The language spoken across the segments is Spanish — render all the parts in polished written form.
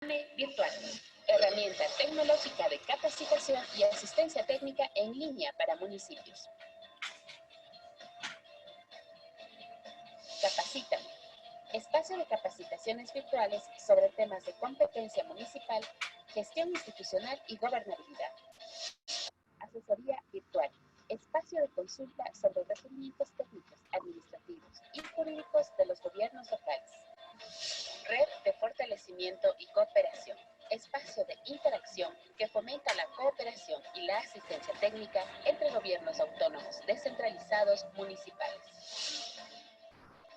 Virtual, herramienta tecnológica de capacitación y asistencia técnica en línea para municipios. Capacítame, espacio de capacitaciones virtuales sobre temas de competencia municipal, gestión institucional y gobernabilidad. Asesoría virtual, espacio de consulta sobre requerimientos técnicos, administrativos y jurídicos de los gobiernos locales. Red de fortalecimiento y cooperación, espacio de interacción que fomenta la cooperación y la asistencia técnica entre gobiernos autónomos descentralizados municipales.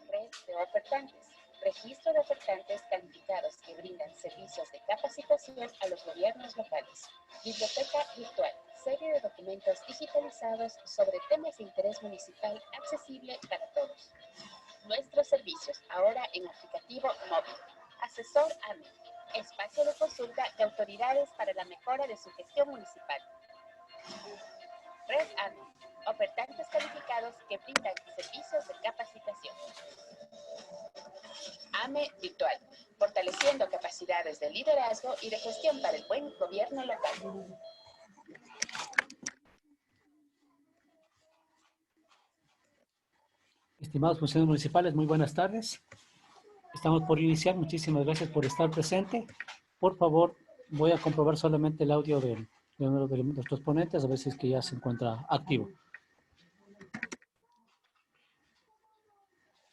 Red de ofertantes, registro de ofertantes calificados que brindan servicios de capacitación a los gobiernos locales. Biblioteca virtual, serie de documentos digitalizados sobre temas de interés municipal accesible para todos. Nuestros servicios, ahora en aplicativo móvil. Asesor AME, espacio de consulta de autoridades para la mejora de su gestión municipal. Red AME, ofertantes calificados que brindan servicios de capacitación. AME Virtual, fortaleciendo capacidades de liderazgo y de gestión para el buen gobierno local. Estimados funcionarios municipales, muy buenas tardes. Estamos por iniciar. Muchísimas gracias por estar presente. Por favor, voy a comprobar solamente el audio de uno de nuestros ponentes, a ver si es que ya se encuentra activo.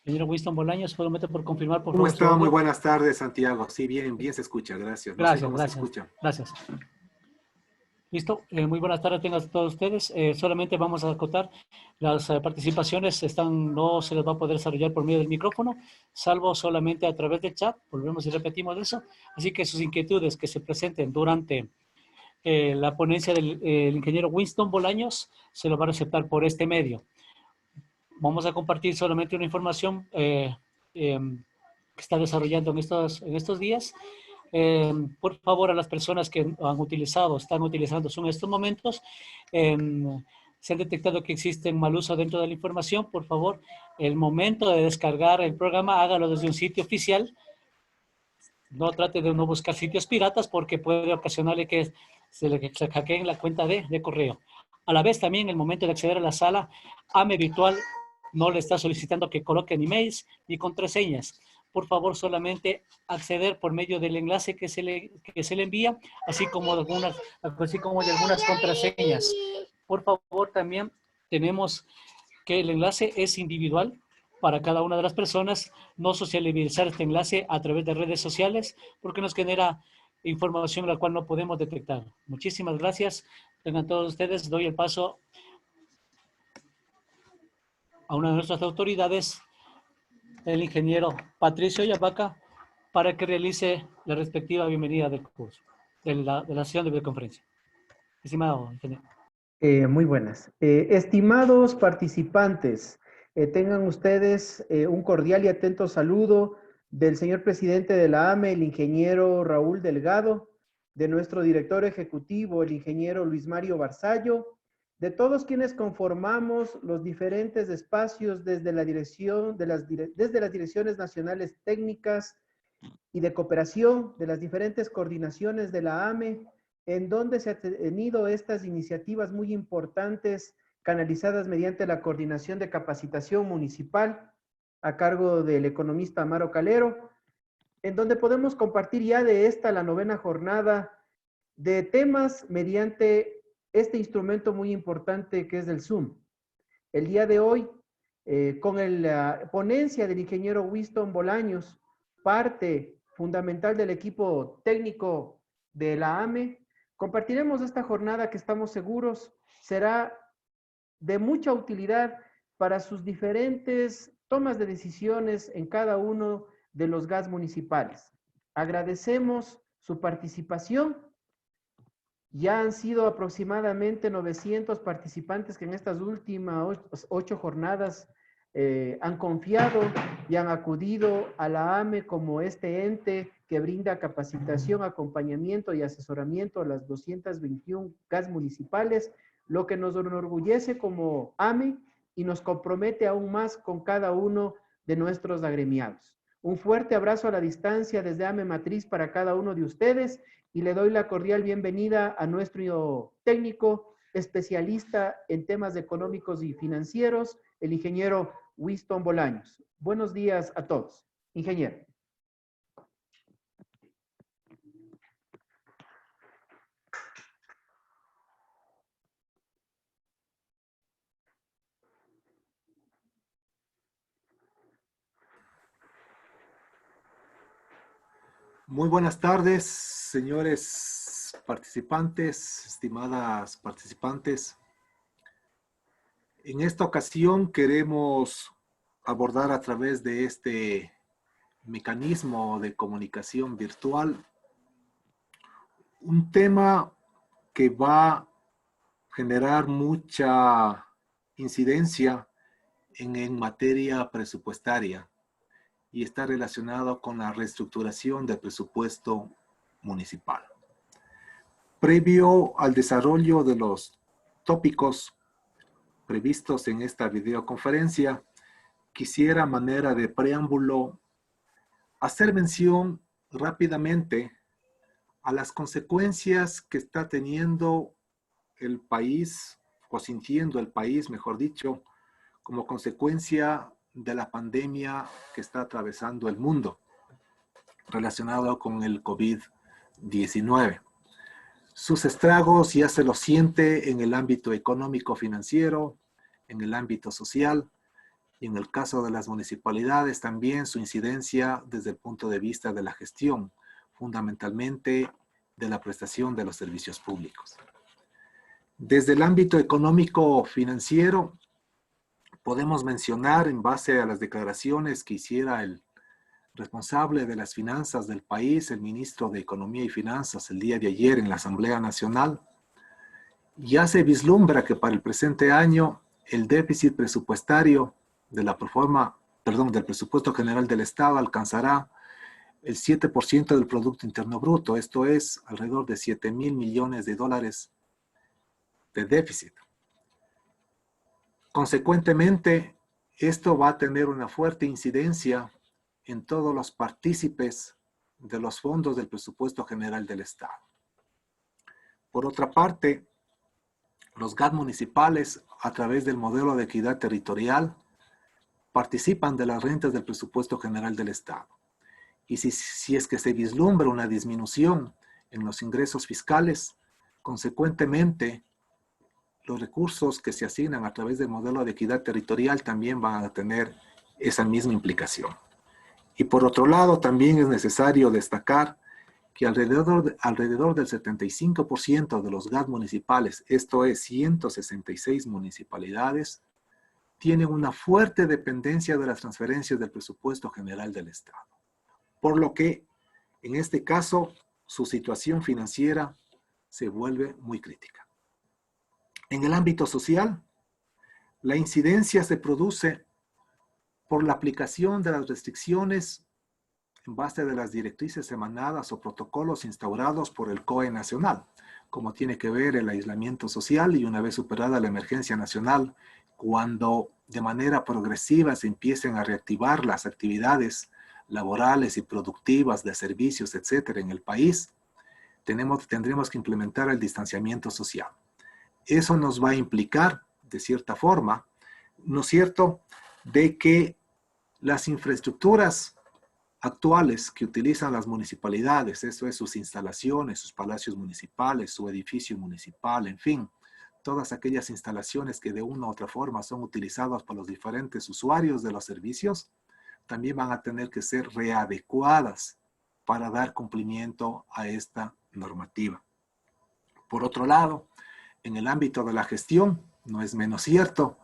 Señor Winston Bolaños, solamente por confirmar, por ¿Cómo favor, su está? Muy audio. buenas tardes, Santiago. Sí, bien, bien se escucha, gracias. No sé cómo se escucha. Gracias. Listo, muy buenas tardes tengan todos ustedes. Solamente vamos a acotar, las participaciones no se les va a poder desarrollar por medio del micrófono, salvo solamente a través del chat. Volvemos y repetimos eso. Así que sus inquietudes que se presenten durante la ponencia del ingeniero Winston Bolaños se lo van a aceptar por este medio. Vamos a compartir solamente una información que está desarrollando en estos días. Por favor, a las personas que están utilizando Zoom en estos momentos, se han detectado que existe mal uso dentro de la información. Por favor, el momento de descargar el programa, hágalo desde un sitio oficial. No trate de no buscar sitios piratas porque puede ocasionarle que se hackeen la cuenta de correo. A la vez, también, en el momento de acceder a la sala, AME Virtual no le está solicitando que coloquen emails ni contraseñas. Por favor, solamente acceder por medio del enlace que se le envía, así como de algunas contraseñas. Por favor, también tenemos que el enlace es individual para cada una de las personas, no socializar este enlace a través de redes sociales, porque nos genera información la cual no podemos detectar. Muchísimas gracias. Tengan todos ustedes. Doy el paso a una de nuestras autoridades, el ingeniero Patricio Yabaca, para que realice la respectiva bienvenida del curso, de la sesión de videoconferencia. Estimado ingeniero. Muy buenas. Estimados participantes, tengan ustedes un cordial y atento saludo del señor presidente de la AME, el ingeniero Raúl Delgado, de nuestro director ejecutivo, el ingeniero Luis Mario Barzallo, de todos quienes conformamos los diferentes espacios desde la dirección, desde las direcciones nacionales técnicas y de cooperación de las diferentes coordinaciones de la AME, en donde se han tenido estas iniciativas muy importantes canalizadas mediante la coordinación de capacitación municipal a cargo del economista Amaro Calero, en donde podemos compartir ya de esta la 9ª jornada de temas mediante este instrumento muy importante que es el Zoom. El día de hoy, con la ponencia del ingeniero Winston Bolaños, parte fundamental del equipo técnico de la AME, compartiremos esta jornada que estamos seguros será de mucha utilidad para sus diferentes tomas de decisiones en cada uno de los GAS municipales. Agradecemos su participación. Ya han sido aproximadamente 900 participantes que en estas últimas 8 jornadas han confiado y han acudido a la AME como este ente que brinda capacitación, acompañamiento y asesoramiento a las 221 GAS municipales, lo que nos enorgullece como AME y nos compromete aún más con cada uno de nuestros agremiados. Un fuerte abrazo a la distancia desde AME Matriz para cada uno de ustedes y le doy la cordial bienvenida a nuestro técnico especialista en temas económicos y financieros, el ingeniero Winston Bolaños. Buenos días a todos. Ingeniero. Muy buenas tardes, señores participantes, estimadas participantes. En esta ocasión queremos abordar a través de este mecanismo de comunicación virtual un tema que va a generar mucha incidencia en materia presupuestaria y está relacionado con la reestructuración del presupuesto municipal. Previo al desarrollo de los tópicos previstos en esta videoconferencia, quisiera, a manera de preámbulo, hacer mención rápidamente a las consecuencias que está teniendo el país, o sintiendo el país, mejor dicho, como consecuencia de la pandemia que está atravesando el mundo, relacionado con el COVID-19. Sus estragos ya se los siente en el ámbito económico-financiero, en el ámbito social, y en el caso de las municipalidades también su incidencia desde el punto de vista de la gestión, fundamentalmente de la prestación de los servicios públicos. Desde el ámbito económico-financiero, podemos mencionar, en base a las declaraciones que hiciera el responsable de las finanzas del país, el ministro de Economía y Finanzas, el día de ayer en la Asamblea Nacional, ya se vislumbra que para el presente año el déficit presupuestario de la del presupuesto general del Estado alcanzará el 7% del Producto Interno Bruto, esto es alrededor de 7.000 millones de dólares de déficit. Consecuentemente, esto va a tener una fuerte incidencia en todos los partícipes de los fondos del presupuesto general del Estado. Por otra parte, los GAT municipales, a través del modelo de equidad territorial, participan de las rentas del presupuesto general del Estado. Y si es que se vislumbra una disminución en los ingresos fiscales, consecuentemente, los recursos que se asignan a través del modelo de equidad territorial también van a tener esa misma implicación. Y por otro lado, también es necesario destacar que alrededor del 75% de los GAT municipales, esto es 166 municipalidades, tienen una fuerte dependencia de las transferencias del presupuesto general del Estado. Por lo que, en este caso, su situación financiera se vuelve muy crítica. En el ámbito social, la incidencia se produce por la aplicación de las restricciones en base de las directrices emanadas o protocolos instaurados por el COE nacional, como tiene que ver el aislamiento social y una vez superada la emergencia nacional, cuando de manera progresiva se empiecen a reactivar las actividades laborales y productivas de servicios, etcétera, en el país, tendremos que implementar el distanciamiento social. Eso nos va a implicar, de cierta forma, ¿no es cierto?, de que las infraestructuras actuales que utilizan las municipalidades, eso es sus instalaciones, sus palacios municipales, su edificio municipal, en fin, todas aquellas instalaciones que de una u otra forma son utilizadas por los diferentes usuarios de los servicios, también van a tener que ser readecuadas para dar cumplimiento a esta normativa. Por otro lado, en el ámbito de la gestión, no es menos cierto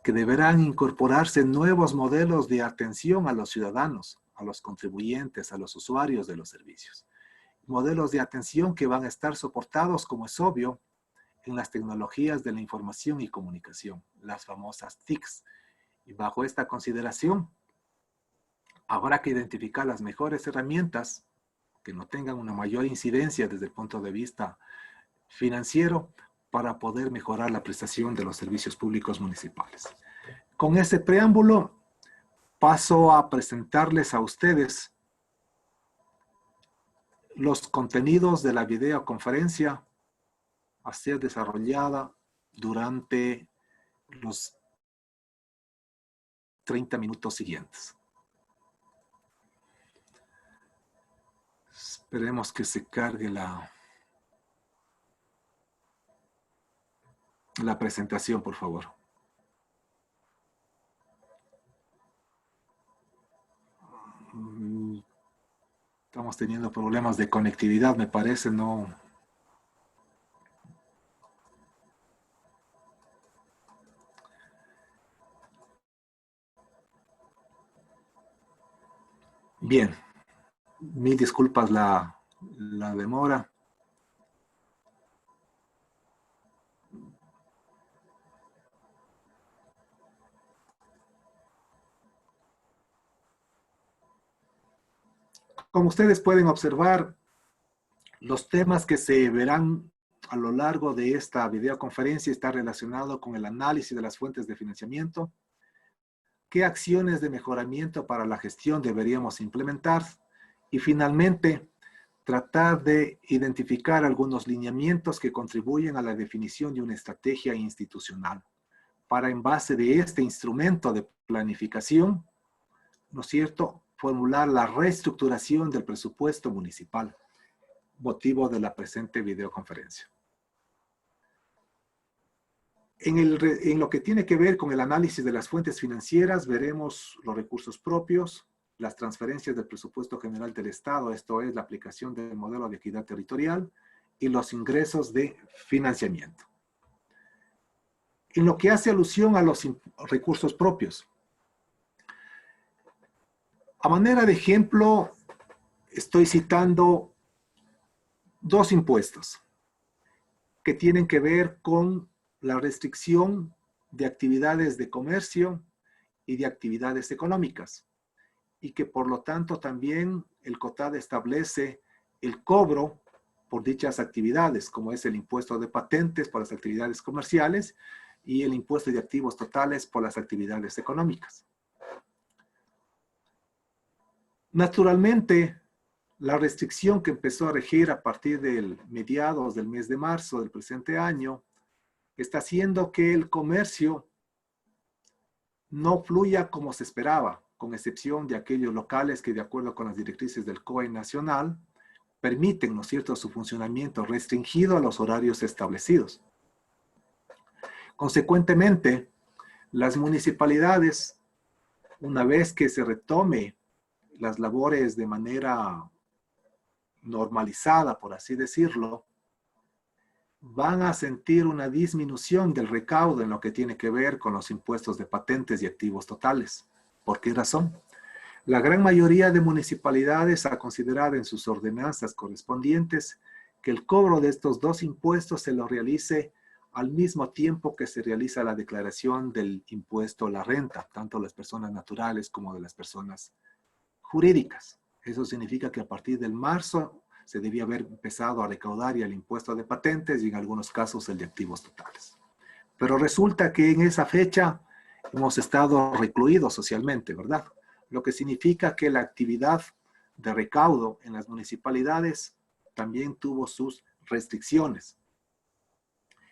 que deberán incorporarse nuevos modelos de atención a los ciudadanos, a los contribuyentes, a los usuarios de los servicios. Modelos de atención que van a estar soportados, como es obvio, en las tecnologías de la información y comunicación, las famosas TICs. Y bajo esta consideración, habrá que identificar las mejores herramientas que no tengan una mayor incidencia desde el punto de vista financiero para poder mejorar la prestación de los servicios públicos municipales. Con ese preámbulo, paso a presentarles a ustedes los contenidos de la videoconferencia a ser desarrollada durante los 30 minutos siguientes. Esperemos que se cargue la presentación, por favor. Estamos teniendo problemas de conectividad, me parece, no. Bien, mil disculpas la demora. Como ustedes pueden observar, los temas que se verán a lo largo de esta videoconferencia están relacionados con el análisis de las fuentes de financiamiento, qué acciones de mejoramiento para la gestión deberíamos implementar y finalmente tratar de identificar algunos lineamientos que contribuyen a la definición de una estrategia institucional para en base de este instrumento de planificación, ¿no es cierto?, formular la reestructuración del presupuesto municipal, motivo de la presente videoconferencia. En lo que tiene que ver con el análisis de las fuentes financieras, veremos los recursos propios, las transferencias del presupuesto general del Estado, esto es la aplicación del modelo de equidad territorial, y los ingresos de financiamiento. En lo que hace alusión a los recursos propios, a manera de ejemplo, estoy citando dos impuestos que tienen que ver con la restricción de actividades de comercio y de actividades económicas, y que por lo tanto también el COTAD establece el cobro por dichas actividades, como es el impuesto de patentes por las actividades comerciales y el impuesto de activos totales por las actividades económicas. Naturalmente, la restricción que empezó a regir a partir del mediados del mes de marzo del presente año está haciendo que el comercio no fluya como se esperaba, con excepción de aquellos locales que, de acuerdo con las directrices del COE nacional, permiten, ¿no es cierto?, su funcionamiento restringido a los horarios establecidos. Consecuentemente, las municipalidades, una vez que se retome las labores de manera normalizada, por así decirlo, van a sentir una disminución del recaudo en lo que tiene que ver con los impuestos de patentes y activos totales. ¿Por qué razón? La gran mayoría de municipalidades ha considerado en sus ordenanzas correspondientes que el cobro de estos dos impuestos se lo realice al mismo tiempo que se realiza la declaración del impuesto a la renta, tanto de las personas naturales como de las personas jurídicas. Eso significa que a partir del marzo se debía haber empezado a recaudar ya el impuesto de patentes y en algunos casos el de activos totales. Pero resulta que en esa fecha hemos estado recluidos socialmente, ¿verdad? Lo que significa que la actividad de recaudo en las municipalidades también tuvo sus restricciones.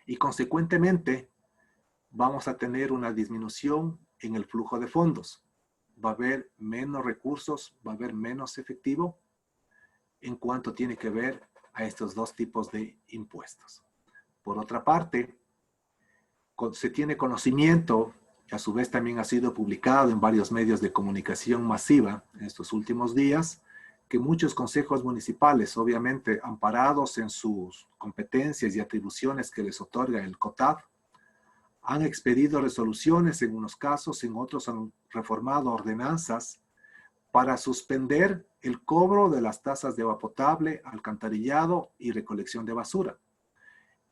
Y consecuentemente vamos a tener una disminución en el flujo de fondos. Va a haber menos recursos, va a haber menos efectivo en cuanto tiene que ver a estos dos tipos de impuestos. Por otra parte, se tiene conocimiento, y a su vez también ha sido publicado en varios medios de comunicación masiva en estos últimos días, que muchos consejos municipales, obviamente amparados en sus competencias y atribuciones que les otorga el COTAD, han expedido resoluciones en unos casos, en otros han reformado ordenanzas para suspender el cobro de las tasas de agua potable, alcantarillado y recolección de basura.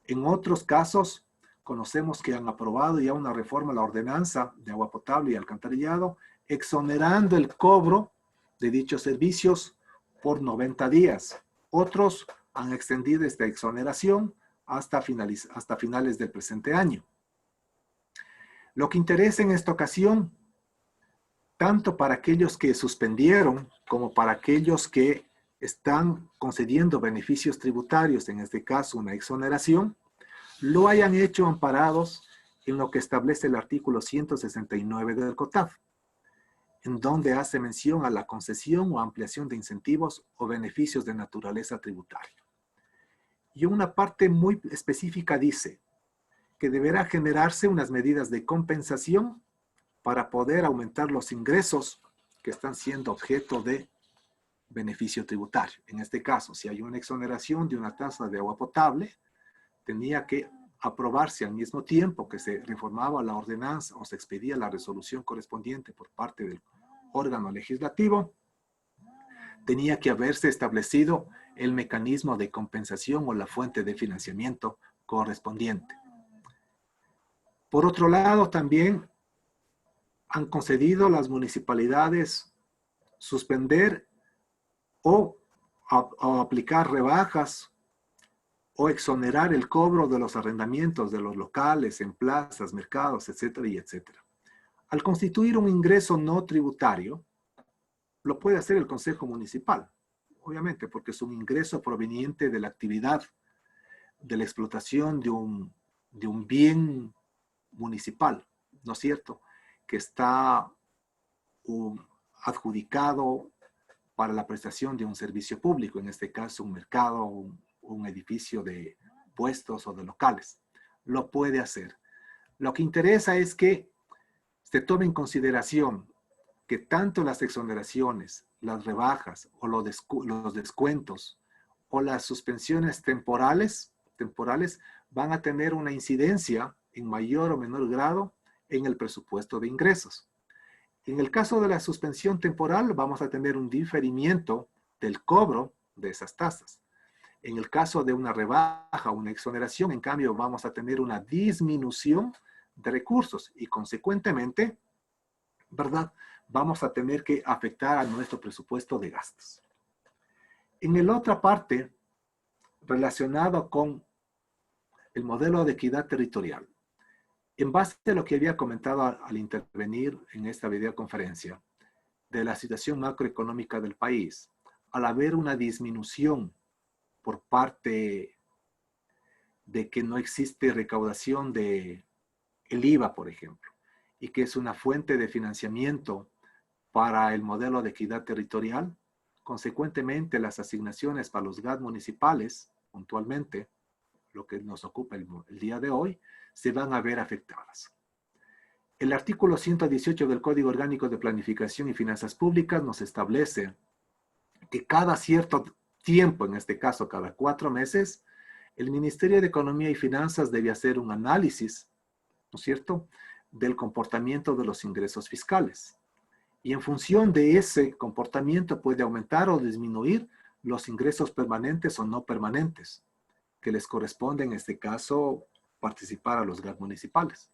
En otros casos, conocemos que han aprobado ya una reforma a la ordenanza de agua potable y alcantarillado, exonerando el cobro de dichos servicios por 90 días. Otros han extendido esta exoneración hasta finales del presente año. Lo que interesa en esta ocasión tanto para aquellos que suspendieron como para aquellos que están concediendo beneficios tributarios, en este caso una exoneración, lo hayan hecho amparados en lo que establece el artículo 169 del COTAF, en donde hace mención a la concesión o ampliación de incentivos o beneficios de naturaleza tributaria. Y una parte muy específica dice que deberá generarse unas medidas de compensación para poder aumentar los ingresos que están siendo objeto de beneficio tributario. En este caso, si hay una exoneración de una tasa de agua potable, tenía que aprobarse al mismo tiempo que se reformaba la ordenanza o se expedía la resolución correspondiente por parte del órgano legislativo, tenía que haberse establecido el mecanismo de compensación o la fuente de financiamiento correspondiente. Por otro lado, también han concedido las municipalidades suspender o aplicar rebajas o exonerar el cobro de los arrendamientos de los locales en plazas, mercados, etcétera, y etcétera. Al constituir un ingreso no tributario, lo puede hacer el Consejo Municipal, obviamente, porque es un ingreso proveniente de la actividad, de la explotación de un bien municipal, ¿no es cierto?, que está adjudicado para la prestación de un servicio público, en este caso un mercado, un edificio de puestos o de locales. Lo puede hacer. Lo que interesa es que se tome en consideración que tanto las exoneraciones, las rebajas o los descuentos o las suspensiones temporales van a tener una incidencia en mayor o menor grado en el presupuesto de ingresos. En el caso de la suspensión temporal, vamos a tener un diferimiento del cobro de esas tasas. En el caso de una rebaja o una exoneración, en cambio, vamos a tener una disminución de recursos y consecuentemente, ¿verdad?, vamos a tener que afectar a nuestro presupuesto de gastos. En la otra parte, relacionado con el modelo de equidad territorial, en base a lo que había comentado al intervenir en esta videoconferencia, de la situación macroeconómica del país, al haber una disminución por parte de que no existe recaudación de el IVA, por ejemplo, y que es una fuente de financiamiento para el modelo de equidad territorial, consecuentemente las asignaciones para los GAD municipales, puntualmente, lo que nos ocupa el día de hoy, se van a ver afectadas. El artículo 118 del Código Orgánico de Planificación y Finanzas Públicas nos establece que cada cierto tiempo, en este caso cada 4 meses, el Ministerio de Economía y Finanzas debe hacer un análisis, ¿no es cierto?, del comportamiento de los ingresos fiscales. Y en función de ese comportamiento puede aumentar o disminuir los ingresos permanentes o no permanentes, que les corresponde en este caso participar a los GAD municipales.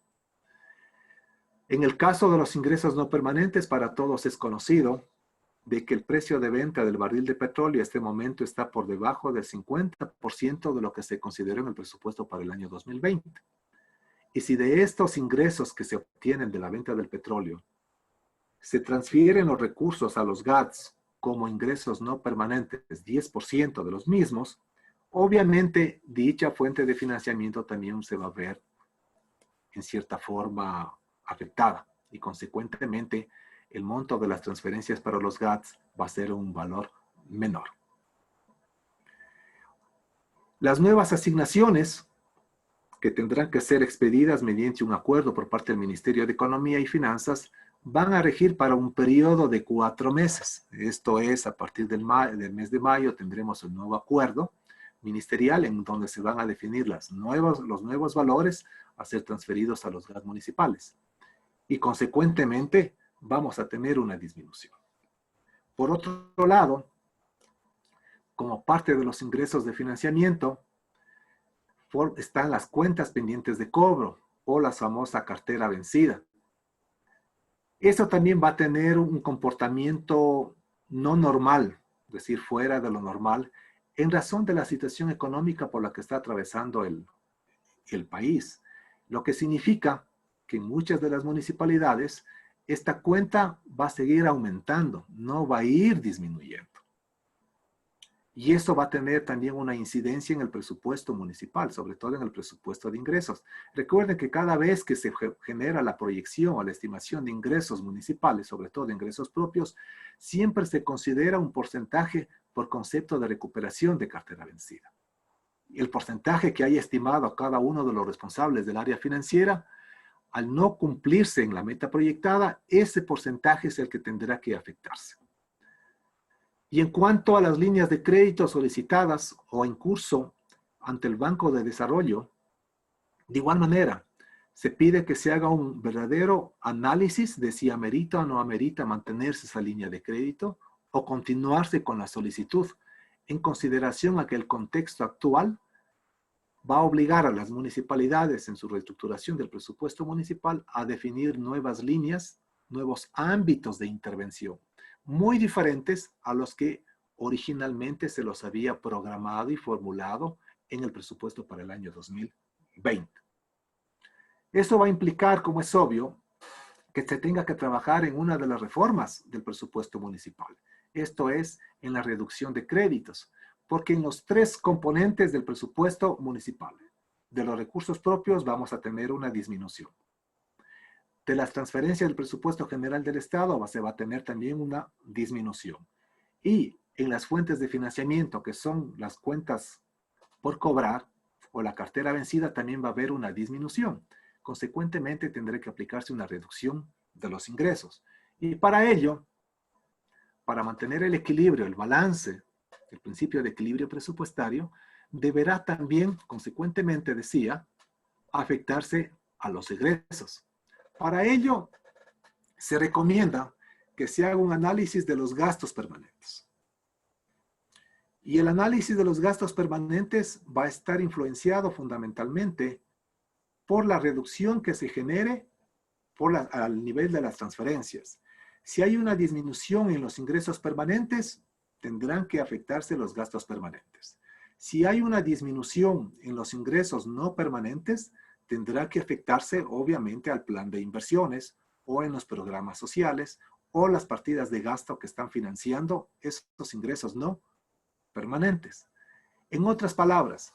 En el caso de los ingresos no permanentes, para todos es conocido de que el precio de venta del barril de petróleo en este momento está por debajo del 50% de lo que se consideró en el presupuesto para el año 2020. Y si de estos ingresos que se obtienen de la venta del petróleo se transfieren los recursos a los GADs como ingresos no permanentes, 10% de los mismos, obviamente dicha fuente de financiamiento también se va a ver en cierta forma afectada y consecuentemente el monto de las transferencias para los GADs va a ser un valor menor. Las nuevas asignaciones que tendrán que ser expedidas mediante un acuerdo por parte del Ministerio de Economía y Finanzas van a regir para un periodo de 4 meses. Esto es, a partir del mes de mayo tendremos un nuevo acuerdo ministerial en donde se van a definir los nuevos valores a ser transferidos a los GAD municipales. Y consecuentemente vamos a tener una disminución. Por otro lado, como parte de los ingresos de financiamiento, están las cuentas pendientes de cobro o la famosa cartera vencida. Esto también va a tener un comportamiento no normal, es decir, fuera de lo normal, en razón de la situación económica por la que está atravesando el país. Lo que significa que en muchas de las municipalidades esta cuenta va a seguir aumentando, no va a ir disminuyendo. Y eso va a tener también una incidencia en el presupuesto municipal, sobre todo en el presupuesto de ingresos. Recuerden que cada vez que se genera la proyección o la estimación de ingresos municipales, sobre todo de ingresos propios, siempre se considera un porcentaje por concepto de recuperación de cartera vencida. El porcentaje que haya estimado a cada uno de los responsables del área financiera, al no cumplirse en la meta proyectada, ese porcentaje es el que tendrá que afectarse. Y en cuanto a las líneas de crédito solicitadas o en curso ante el Banco de Desarrollo, de igual manera, se pide que se haga un verdadero análisis de si amerita o no amerita mantenerse esa línea de crédito o continuarse con la solicitud, en consideración a que el contexto actual va a obligar a las municipalidades en su reestructuración del presupuesto municipal a definir nuevas líneas, nuevos ámbitos de intervención, muy diferentes a los que originalmente se los había programado y formulado en el presupuesto para el año 2020. Eso va a implicar, como es obvio, que se tenga que trabajar en una de las reformas del presupuesto municipal. Esto es, en la reducción de créditos, porque en los tres componentes del presupuesto municipal, de los recursos propios, vamos a tener una disminución. De las transferencias del presupuesto general del Estado se va a tener también una disminución. Y en las fuentes de financiamiento, que son las cuentas por cobrar o la cartera vencida, también va a haber una disminución. Consecuentemente, tendrá que aplicarse una reducción de los ingresos. Y para ello, para mantener el equilibrio, el balance, el principio de equilibrio presupuestario, deberá también, consecuentemente, decía, afectarse a los egresos. Para ello, se recomienda que se haga un análisis de los gastos permanentes. Y el análisis de los gastos permanentes va a estar influenciado fundamentalmente por la reducción que se genere al nivel de las transferencias. Si hay una disminución en los ingresos permanentes, tendrán que afectarse los gastos permanentes. Si hay una disminución en los ingresos no permanentes, tendrá que afectarse obviamente al plan de inversiones o en los programas sociales o las partidas de gasto que están financiando esos ingresos no permanentes. En otras palabras,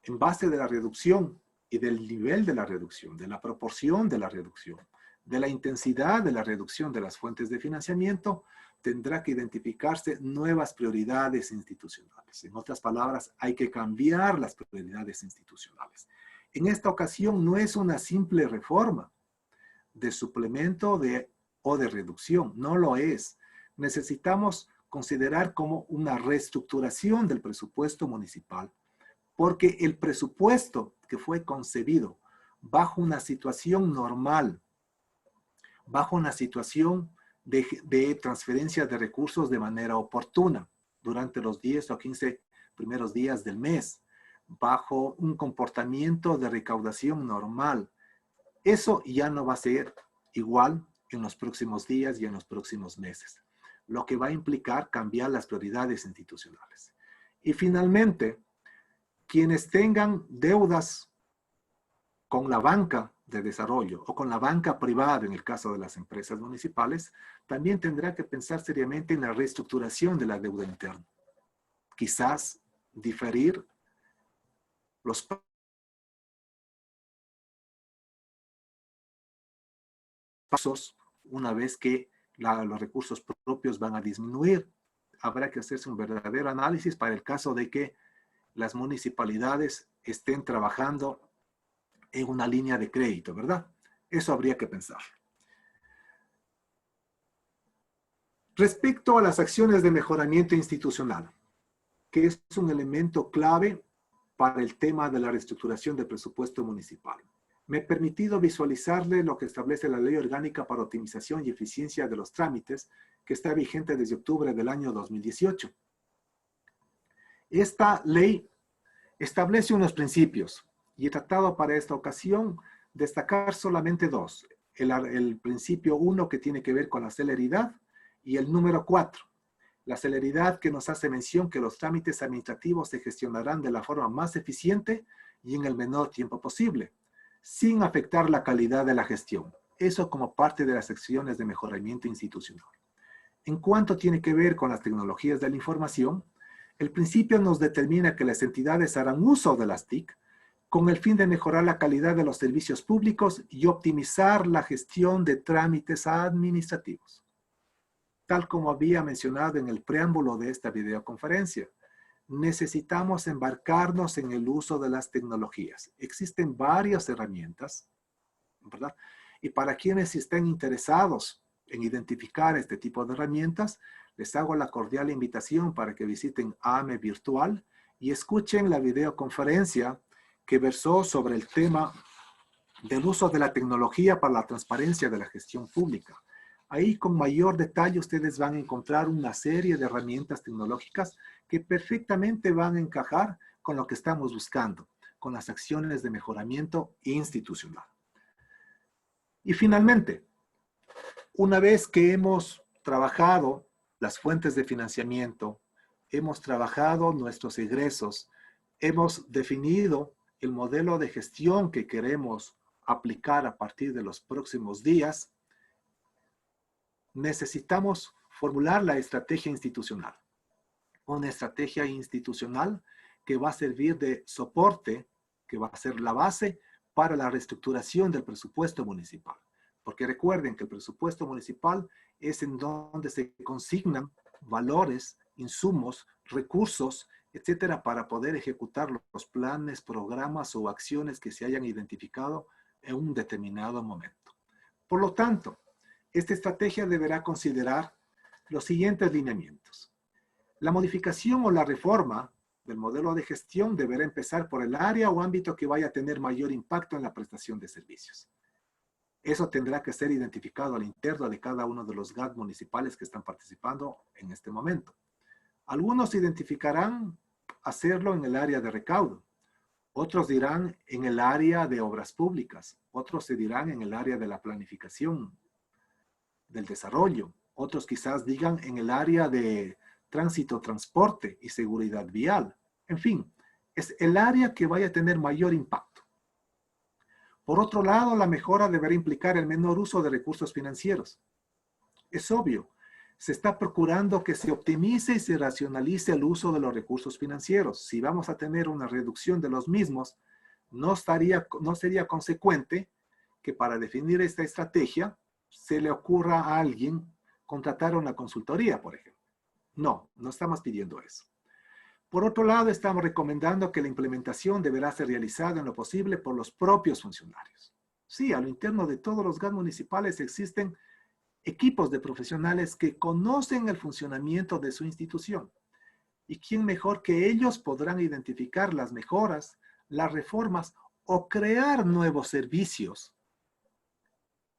en base de la reducción y del nivel de la reducción, de la proporción de la reducción, de la intensidad de la reducción de las fuentes de financiamiento, tendrá que identificarse nuevas prioridades institucionales. En otras palabras, hay que cambiar las prioridades institucionales. En esta ocasión no es una simple reforma de suplemento o de reducción, no lo es. Necesitamos considerar como una reestructuración del presupuesto municipal, porque el presupuesto que fue concebido bajo una situación normal, bajo una situación de transferencia de recursos de manera oportuna durante los 10 o 15 primeros días del mes, bajo un comportamiento de recaudación normal. Eso ya no va a ser igual en los próximos días y en los próximos meses, lo que va a implicar cambiar las prioridades institucionales. Y finalmente, quienes tengan deudas con la banca de desarrollo o con la banca privada, en el caso de las empresas municipales, también tendrá que pensar seriamente en la reestructuración de la deuda interna. Quizás diferir los pasos una vez que los recursos propios van a disminuir. Habrá que hacerse un verdadero análisis para el caso de que las municipalidades estén trabajando en una línea de crédito, ¿verdad? Eso habría que pensar. Respecto a las acciones de mejoramiento institucional, que es un elemento clave para el tema de la reestructuración del presupuesto municipal. Me he permitido visualizarle lo que establece la Ley Orgánica para Optimización y Eficiencia de los Trámites, que está vigente desde octubre del año 2018. Esta ley establece unos principios y he tratado para esta ocasión destacar solamente dos. El principio 1, que tiene que ver con la celeridad, y el número 4. La celeridad, que nos hace mención que los trámites administrativos se gestionarán de la forma más eficiente y en el menor tiempo posible, sin afectar la calidad de la gestión. Eso como parte de las secciones de mejoramiento institucional. En cuanto tiene que ver con las tecnologías de la información, el principio nos determina que las entidades harán uso de las TIC con el fin de mejorar la calidad de los servicios públicos y optimizar la gestión de trámites administrativos. Tal como había mencionado en el preámbulo de esta videoconferencia, necesitamos embarcarnos en el uso de las tecnologías. Existen varias herramientas, ¿verdad? Y para quienes estén interesados en identificar este tipo de herramientas, les hago la cordial invitación para que visiten AME Virtual y escuchen la videoconferencia que versó sobre el tema del uso de la tecnología para la transparencia de la gestión pública. Ahí con mayor detalle ustedes van a encontrar una serie de herramientas tecnológicas que perfectamente van a encajar con lo que estamos buscando, con las acciones de mejoramiento institucional. Y finalmente, una vez que hemos trabajado las fuentes de financiamiento, hemos trabajado nuestros egresos, hemos definido el modelo de gestión que queremos aplicar a partir de los próximos días, necesitamos formular la estrategia institucional. Una estrategia institucional que va a servir de soporte, que va a ser la base para la reestructuración del presupuesto municipal. Porque recuerden que el presupuesto municipal es en donde se consignan valores, insumos, recursos, etcétera, para poder ejecutar los planes, programas o acciones que se hayan identificado en un determinado momento. Por lo tanto, esta estrategia deberá considerar los siguientes lineamientos. La modificación o la reforma del modelo de gestión deberá empezar por el área o ámbito que vaya a tener mayor impacto en la prestación de servicios. Eso tendrá que ser identificado al interno de cada uno de los GAT municipales que están participando en este momento. Algunos identificarán hacerlo en el área de recaudo. Otros dirán en el área de obras públicas. Otros se dirán en el área de la planificación, del desarrollo. Otros quizás digan en el área de tránsito, transporte y seguridad vial. En fin, es el área que vaya a tener mayor impacto. Por otro lado, la mejora deberá implicar el menor uso de recursos financieros. Es obvio, se está procurando que se optimice y se racionalice el uso de los recursos financieros. Si vamos a tener una reducción de los mismos, no sería consecuente que para definir esta estrategia se le ocurra a alguien contratar una consultoría, por ejemplo. No, no estamos pidiendo eso. Por otro lado, estamos recomendando que la implementación deberá ser realizada en lo posible por los propios funcionarios. Sí, a lo interno de todos los GAT municipales existen equipos de profesionales que conocen el funcionamiento de su institución. ¿Y quién mejor que ellos podrán identificar las mejoras, las reformas o crear nuevos servicios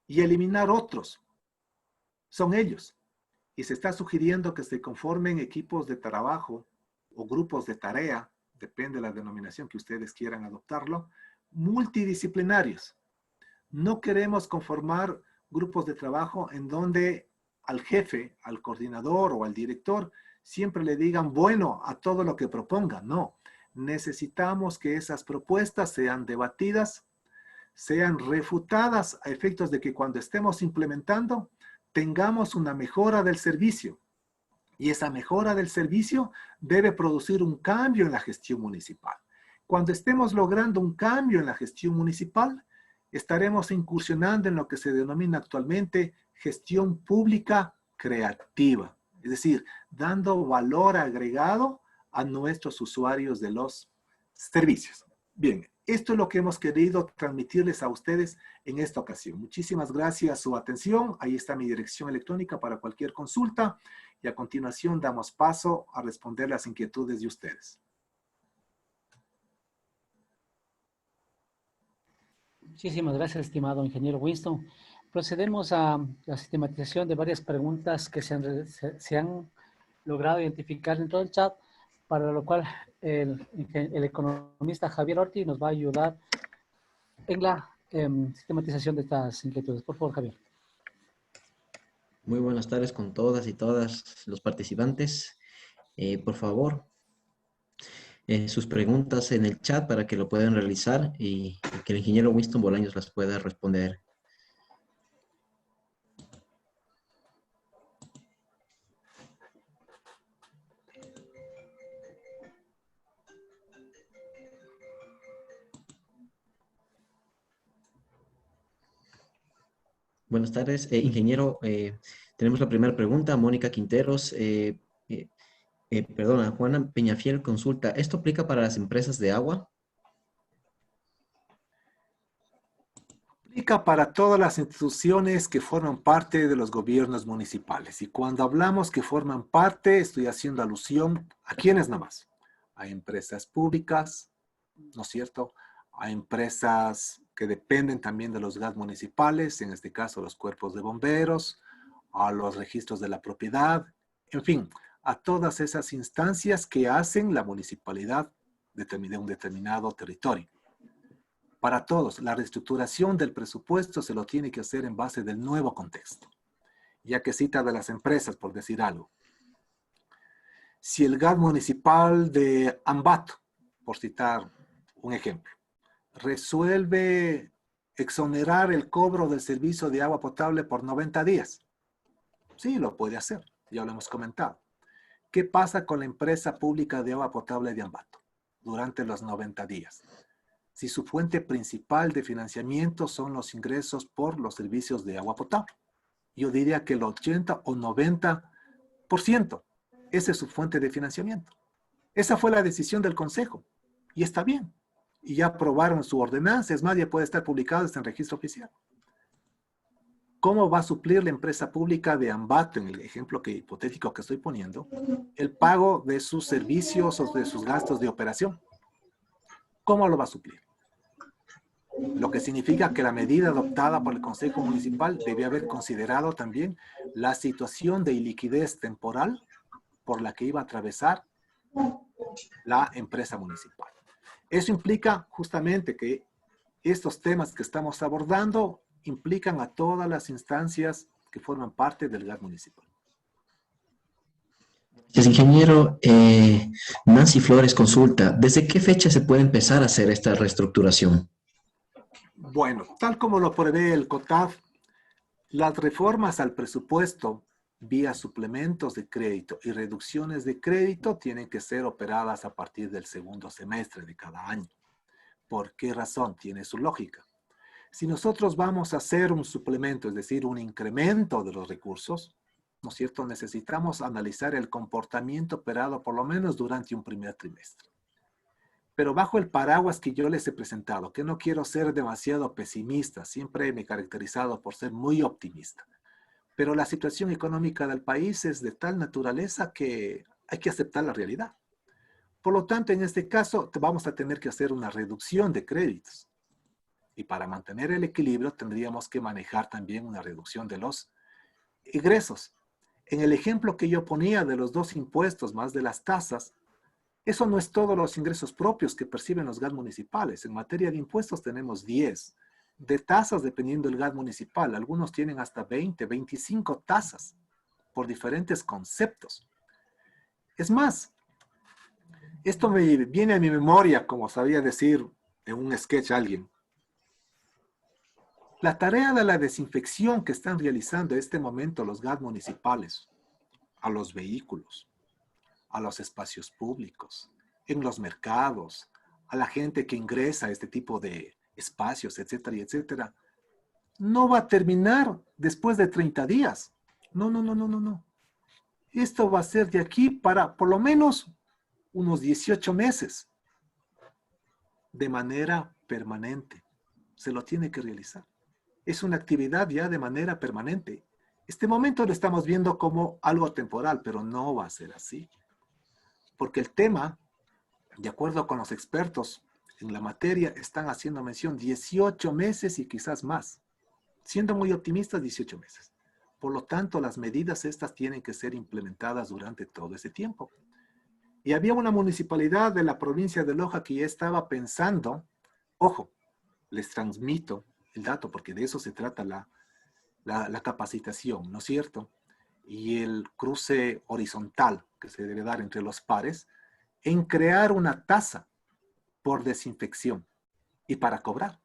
y eliminar otros? Son ellos. Y se está sugiriendo que se conformen equipos de trabajo o grupos de tarea, depende de la denominación que ustedes quieran adoptarlo, multidisciplinarios. No queremos conformar grupos de trabajo en donde al jefe, al coordinador o al director siempre le digan bueno a todo lo que propongan. No, necesitamos que esas propuestas sean debatidas, sean refutadas a efectos de que cuando estemos implementando tengamos una mejora del servicio. Y esa mejora del servicio debe producir un cambio en la gestión municipal. Cuando estemos logrando un cambio en la gestión municipal, estaremos incursionando en lo que se denomina actualmente gestión pública creativa. Es decir, dando valor agregado a nuestros usuarios de los servicios. Bien, esto es lo que hemos querido transmitirles a ustedes en esta ocasión. Muchísimas gracias por su atención. Ahí está mi dirección electrónica para cualquier consulta. Y a continuación damos paso a responder las inquietudes de ustedes. Muchísimas gracias, estimado ingeniero Winston. Procedemos a la sistematización de varias preguntas que se han logrado identificar en todo el chat, para lo cual el economista Javier Ortiz nos va a ayudar en la sistematización de estas inquietudes. Por favor, Javier. Muy buenas tardes con todas y todas los participantes. Por favor, sus preguntas en el chat para que lo puedan realizar y que el ingeniero Winston Bolaños las pueda responder. Buenas tardes, ingeniero. Tenemos la primera pregunta, Mónica Quinteros. Perdona, Juana Peñafiel consulta, ¿esto aplica para las empresas de agua? Aplica para todas las instituciones que forman parte de los gobiernos municipales. Y cuando hablamos que forman parte, estoy haciendo alusión a quiénes nomás. A empresas públicas, ¿no es cierto? A empresas que dependen también de los GAT municipales, en este caso los cuerpos de bomberos, a los registros de la propiedad, en fin, a todas esas instancias que hacen la municipalidad de un determinado territorio. Para todos, la reestructuración del presupuesto se lo tiene que hacer en base del nuevo contexto. Ya que cita de las empresas, por decir algo. Si el GAT municipal de Ambato, por citar un ejemplo, resuelve exonerar el cobro del servicio de agua potable por 90 días, sí, lo puede hacer, ya lo hemos comentado. ¿Qué pasa con la empresa pública de agua potable de Ambato durante los 90 días? Si su fuente principal de financiamiento son los ingresos por los servicios de agua potable. Yo diría que el 80 o 90%, esa es su fuente de financiamiento. Esa fue la decisión del Consejo, y está bien. Y ya aprobaron su ordenanza, es más, ya puede estar publicado en el registro oficial. ¿Cómo va a suplir la empresa pública de Ambato, en el ejemplo hipotético que estoy poniendo, el pago de sus servicios o de sus gastos de operación? ¿Cómo lo va a suplir? Lo que significa que la medida adoptada por el Consejo Municipal debe haber considerado también la situación de iliquidez temporal por la que iba a atravesar la empresa municipal. Eso implica justamente que estos temas que estamos abordando implican a todas las instancias que forman parte del GAT municipal. Gracias, ingeniero. Nancy Flores consulta, ¿desde qué fecha se puede empezar a hacer esta reestructuración? Bueno, tal como lo prevé el COTAF, las reformas al presupuesto vía suplementos de crédito y reducciones de crédito tienen que ser operadas a partir del segundo semestre de cada año. ¿Por qué razón? Tiene su lógica. Si nosotros vamos a hacer un suplemento, es decir, un incremento de los recursos, ¿no es cierto? Necesitamos analizar el comportamiento operado por lo menos durante un primer trimestre. Pero bajo el paraguas que yo les he presentado, que no quiero ser demasiado pesimista, siempre me he caracterizado por ser muy optimista. Pero la situación económica del país es de tal naturaleza que hay que aceptar la realidad. Por lo tanto, en este caso, vamos a tener que hacer una reducción de créditos. Y para mantener el equilibrio, tendríamos que manejar también una reducción de los ingresos. En el ejemplo que yo ponía de los dos impuestos más de las tasas, eso no es todos los ingresos propios que perciben los GAT municipales. En materia de impuestos tenemos 10. De tasas, dependiendo del GAT municipal, algunos tienen hasta 20, 25 tasas por diferentes conceptos. Es más, esto me viene a mi memoria, como sabía decir en un sketch alguien. La tarea de la desinfección que están realizando en este momento los GAT municipales a los vehículos, a los espacios públicos, en los mercados, a la gente que ingresa a este tipo de espacios, etcétera, y etcétera, no va a terminar después de 30 días. No, no, no, no, no, no. Esto va a ser de aquí para por lo menos unos 18 meses de manera permanente. Se lo tiene que realizar. Es una actividad ya de manera permanente. Este momento lo estamos viendo como algo temporal, pero no va a ser así. Porque el tema, de acuerdo con los expertos en la materia, están haciendo mención 18 meses y quizás más. Siendo muy optimistas, 18 meses. Por lo tanto, las medidas estas tienen que ser implementadas durante todo ese tiempo. Y había una municipalidad de la provincia de Loja que ya estaba pensando, ojo, les transmito el dato porque de eso se trata la capacitación, ¿no es cierto? Y el cruce horizontal que se debe dar entre los pares, en crear una tasa por desinfección y para cobrar.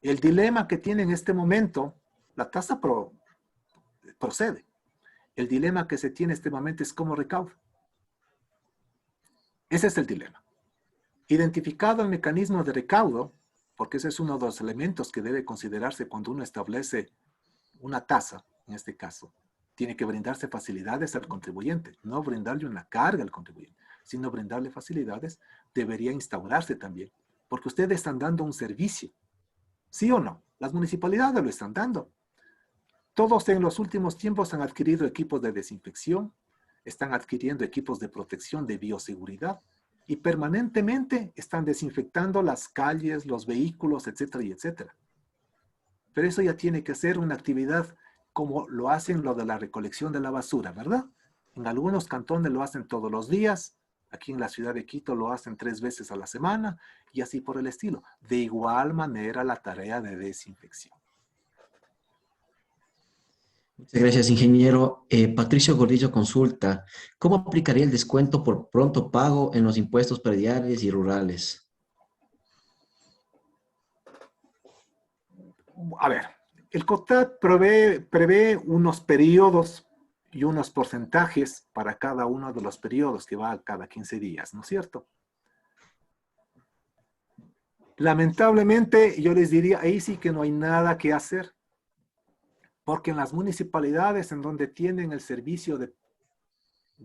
El dilema que tiene en este momento, la tasa procede. El dilema que se tiene en este momento es cómo recaudo. Ese es el dilema. Identificado el mecanismo de recaudo, porque ese es uno de los elementos que debe considerarse cuando uno establece una tasa, en este caso, tiene que brindarse facilidades al contribuyente, no brindarle una carga al contribuyente, sino brindarle facilidades, debería instaurarse también, porque ustedes están dando un servicio, ¿sí o no? Las municipalidades lo están dando. Todos en los últimos tiempos han adquirido equipos de desinfección, están adquiriendo equipos de protección de bioseguridad y permanentemente están desinfectando las calles, los vehículos, etcétera y etcétera. Pero eso ya tiene que ser una actividad como lo hacen lo de la recolección de la basura, ¿verdad? En algunos cantones lo hacen todos los días, aquí en la ciudad de Quito lo hacen 3 veces a la semana y así por el estilo. De igual manera la tarea de desinfección. Muchas gracias, ingeniero. Patricio Gordillo consulta, ¿cómo aplicaría el descuento por pronto pago en los impuestos prediales y rurales? A ver, el COTAD prevé unos periodos y unos porcentajes para cada uno de los periodos que va cada 15 días, ¿no es cierto? Lamentablemente, yo les diría, ahí sí que no hay nada que hacer, porque en las municipalidades en donde tienen el servicio de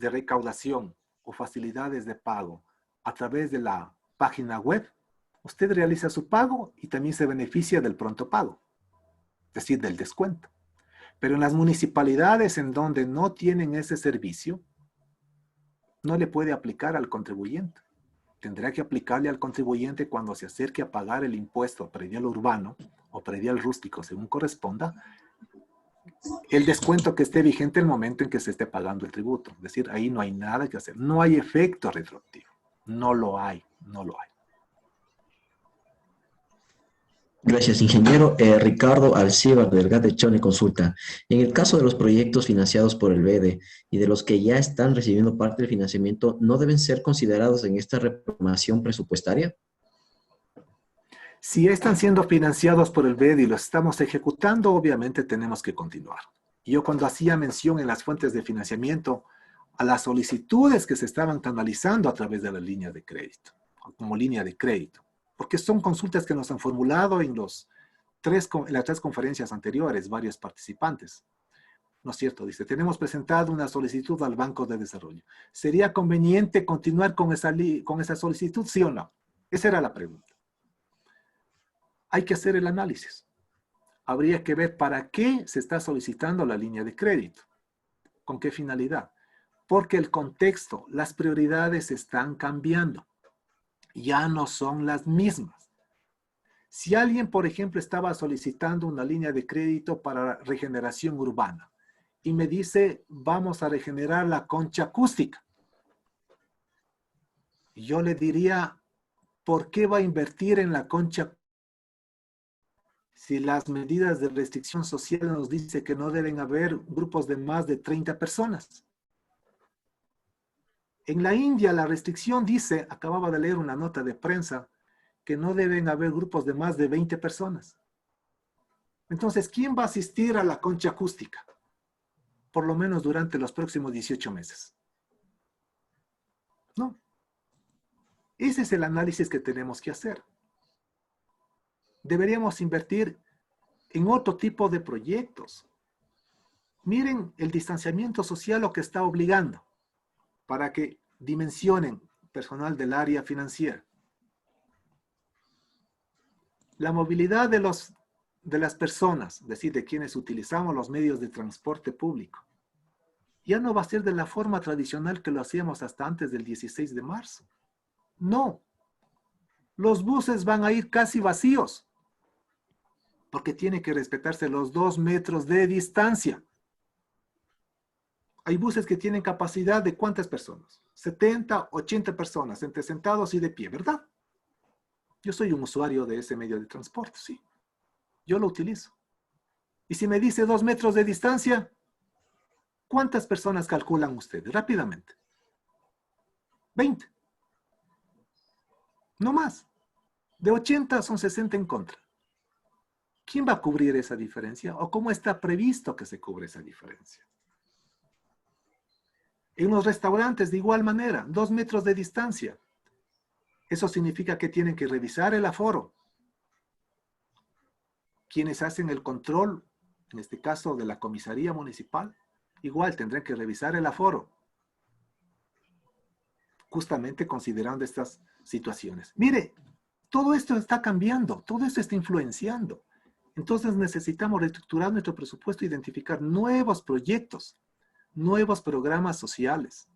recaudación o facilidades de pago a través de la página web, usted realiza su pago y también se beneficia del pronto pago, es decir, del descuento. Pero en las municipalidades en donde no tienen ese servicio, no le puede aplicar al contribuyente. Tendrá que aplicarle al contribuyente cuando se acerque a pagar el impuesto predial urbano o predial rústico, según corresponda, el descuento que esté vigente el momento en que se esté pagando el tributo. Es decir, ahí no hay nada que hacer. No hay efecto retroactivo. No lo hay, no lo hay. Gracias, ingeniero. Ricardo Alcíbar, del GAT de Chone, consulta. En el caso de los proyectos financiados por el BEDE y de los que ya están recibiendo parte del financiamiento, ¿no deben ser considerados en esta reprogramación presupuestaria? Si están siendo financiados por el BED y los estamos ejecutando, obviamente tenemos que continuar. Yo cuando hacía mención en las fuentes de financiamiento a las solicitudes que se estaban canalizando a través de la línea de crédito, como línea de crédito, porque son consultas que nos han formulado en las 3 conferencias anteriores, varios participantes. ¿No es cierto? Dice, tenemos presentado una solicitud al Banco de Desarrollo. ¿Sería conveniente continuar con esa solicitud, sí o no? Esa era la pregunta. Hay que hacer el análisis. Habría que ver para qué se está solicitando la línea de crédito. ¿Con qué finalidad? Porque el contexto, las prioridades están cambiando. Ya no son las mismas. Si alguien, por ejemplo, estaba solicitando una línea de crédito para regeneración urbana y me dice, vamos a regenerar la concha acústica, yo le diría, ¿por qué va a invertir en la concha acústica? Si las medidas de restricción social nos dice que no deben haber grupos de más de 30 personas. En la India la restricción dice, acababa de leer una nota de prensa, que no deben haber grupos de más de 20 personas. Entonces, ¿quién va a asistir a la concha acústica? Por lo menos durante los próximos 18 meses. No. Ese es el análisis que tenemos que hacer. Deberíamos invertir en otro tipo de proyectos. Miren el distanciamiento social lo que está obligando para que dimensionen personal del área financiera. La movilidad de las personas, es decir, de quienes utilizamos los medios de transporte público, ya no va a ser de la forma tradicional que lo hacíamos hasta antes del 16 de marzo. No. Los buses van a ir casi vacíos, porque tiene que respetarse los 2 metros de distancia. Hay buses que tienen capacidad de ¿cuántas personas? 70, 80 personas, entre sentados y de pie, ¿verdad? Yo soy un usuario de ese medio de transporte, sí. Yo lo utilizo. Y si me dice 2 metros de distancia, ¿cuántas personas calculan ustedes? Rápidamente. 20. No más. De 80 son 60 en contra. ¿Quién va a cubrir esa diferencia? ¿O cómo está previsto que se cubre esa diferencia? En los restaurantes, de igual manera, 2 metros de distancia. Eso significa que tienen que revisar el aforo. Quienes hacen el control en este caso de la comisaría municipal, igual tendrán que revisar el aforo, justamente considerando estas situaciones. Mire, todo esto está cambiando, todo esto está influenciando. Entonces necesitamos reestructurar nuestro presupuesto, identificar nuevos proyectos, nuevos programas sociales.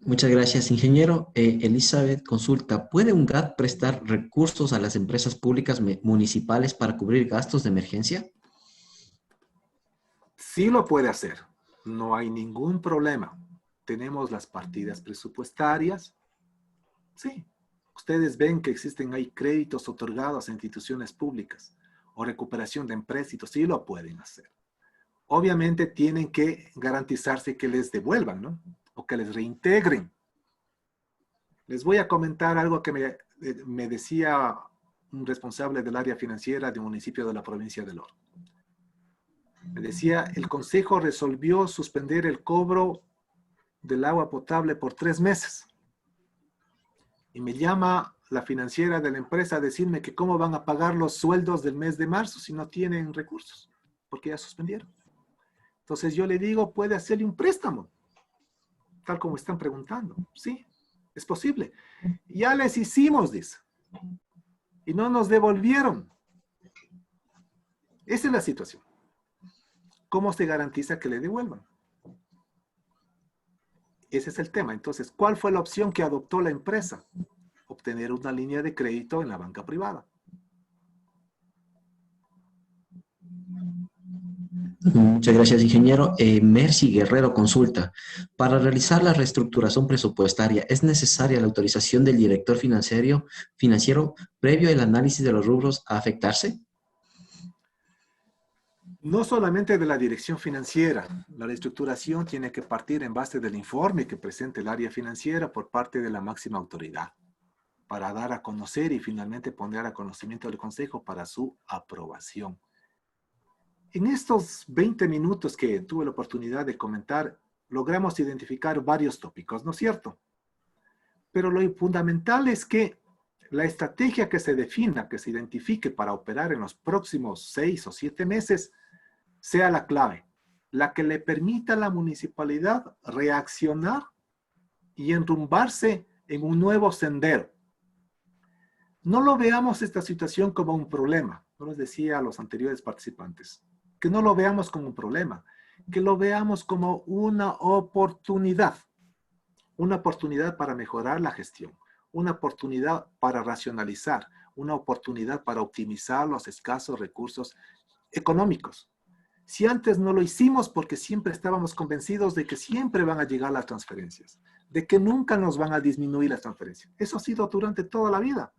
Muchas gracias, ingeniero. Elizabeth consulta, ¿puede un GAT prestar recursos a las empresas públicas municipales para cubrir gastos de emergencia? Sí lo puede hacer, no hay ningún problema. Tenemos las partidas presupuestarias. Sí, ustedes ven que existen ahí créditos otorgados a instituciones públicas o recuperación de empréstitos, sí lo pueden hacer. Obviamente tienen que garantizarse que les devuelvan, ¿no? O que les reintegren. Les voy a comentar algo que me decía un responsable del área financiera de un municipio de la provincia de Loro. Me decía, el consejo resolvió suspender el cobro del agua potable por 3 meses. Y me llama la financiera de la empresa a decirme que cómo van a pagar los sueldos del mes de marzo si no tienen recursos, porque ya suspendieron. Entonces yo le digo, puede hacerle un préstamo, tal como están preguntando. Sí, es posible. Ya les hicimos, dice, y no nos devolvieron. Esa es la situación. ¿Cómo se garantiza que le devuelvan? Ese es el tema. Entonces, ¿cuál fue la opción que adoptó la empresa? Obtener una línea de crédito en la banca privada. Muchas gracias, ingeniero. Mercy Guerrero consulta, para realizar la reestructuración presupuestaria, ¿es necesaria la autorización del director financiero previo al análisis de los rubros a afectarse? No solamente de la dirección financiera, la reestructuración tiene que partir en base del informe que presente el área financiera por parte de la máxima autoridad, para dar a conocer y finalmente poner a conocimiento del Consejo para su aprobación. En estos 20 minutos que tuve la oportunidad de comentar, logramos identificar varios tópicos, ¿no es cierto? Pero lo fundamental es que la estrategia que se defina, que se identifique para operar en los próximos 6 o 7 meses, sea la clave, la que le permita a la municipalidad reaccionar y enrumbarse en un nuevo sendero. No lo veamos esta situación como un problema, no les decía a los anteriores participantes, que no lo veamos como un problema, que lo veamos como una oportunidad para mejorar la gestión, una oportunidad para racionalizar, una oportunidad para optimizar los escasos recursos económicos. Si antes no lo hicimos porque siempre estábamos convencidos de que siempre van a llegar las transferencias, de que nunca nos van a disminuir las transferencias. Eso ha sido durante toda la vida.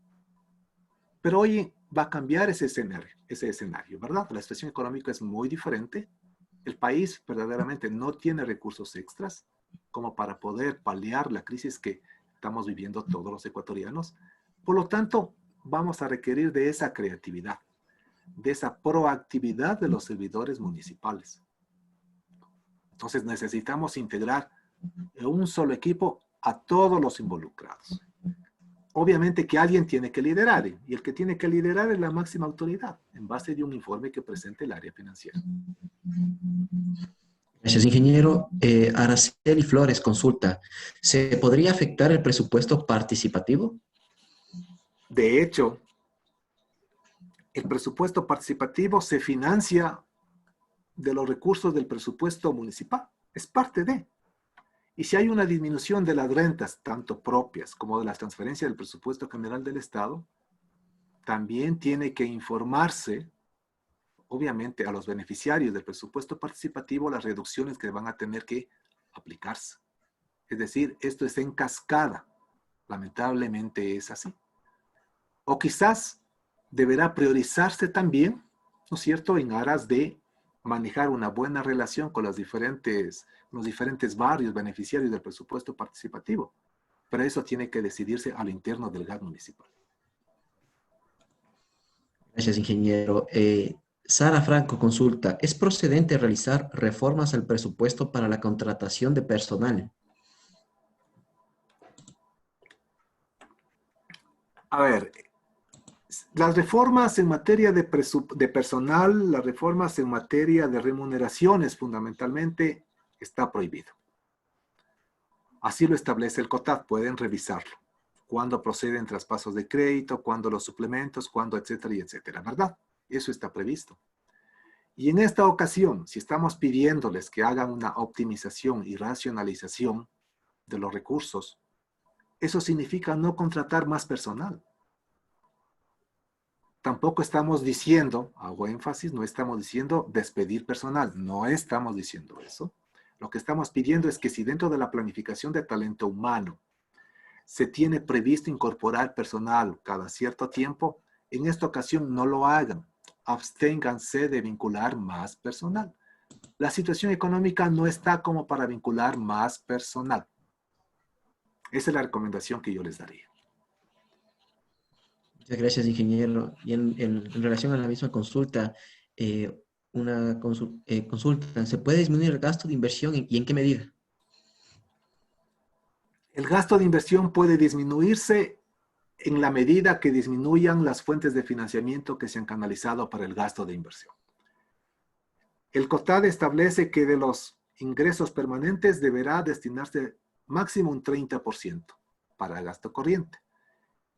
Pero hoy va a cambiar ese escenario, ¿verdad? La situación económica es muy diferente. El país verdaderamente no tiene recursos extras como para poder paliar la crisis que estamos viviendo todos los ecuatorianos. Por lo tanto, vamos a requerir de esa creatividad, de esa proactividad de los servidores municipales. Entonces necesitamos integrar en un solo equipo a todos los involucrados. Obviamente que alguien tiene que liderar, y el que tiene que liderar es la máxima autoridad, en base de un informe que presente el área financiera. Gracias, ingeniero. Araceli Flores consulta, ¿se podría afectar el presupuesto participativo? De hecho, el presupuesto participativo se financia de los recursos del presupuesto municipal. Es parte de. Y si hay una disminución de las rentas, tanto propias como de las transferencias del presupuesto general del Estado, también tiene que informarse, obviamente, a los beneficiarios del presupuesto participativo las reducciones que van a tener que aplicarse. Es decir, esto es en cascada. Lamentablemente es así. O quizás deberá priorizarse también, ¿no es cierto?, en aras de manejar una buena relación con los diferentes barrios beneficiarios del presupuesto participativo. Pero eso tiene que decidirse al interno del GAT municipal. Gracias, ingeniero. Sara Franco consulta, ¿es procedente realizar reformas al presupuesto para la contratación de personal? A ver, Las reformas en materia de personal, las reformas en materia de remuneraciones fundamentalmente, está prohibido. Así lo establece el COTAD, pueden revisarlo. Cuándo proceden traspasos de crédito, cuándo los suplementos, cuándo, etcétera y etcétera, ¿verdad? Eso está previsto. Y en esta ocasión, si estamos pidiéndoles que hagan una optimización y racionalización de los recursos, eso significa no contratar más personal. Tampoco estamos diciendo, hago énfasis, no estamos diciendo despedir personal, no estamos diciendo eso. Lo que estamos pidiendo es que si dentro de la planificación de talento humano se tiene previsto incorporar personal cada cierto tiempo, en esta ocasión no lo hagan. Absténganse de vincular más personal. La situación económica no está como para vincular más personal. Esa es la recomendación que yo les daría. Muchas gracias, ingeniero. Y en relación a la misma consulta, consulta, ¿se puede disminuir el gasto de inversión y en qué medida? El gasto de inversión puede disminuirse en la medida que disminuyan las fuentes de financiamiento que se han canalizado para el gasto de inversión. El COTAD establece que de los ingresos permanentes deberá destinarse máximo un 30% para gasto corriente.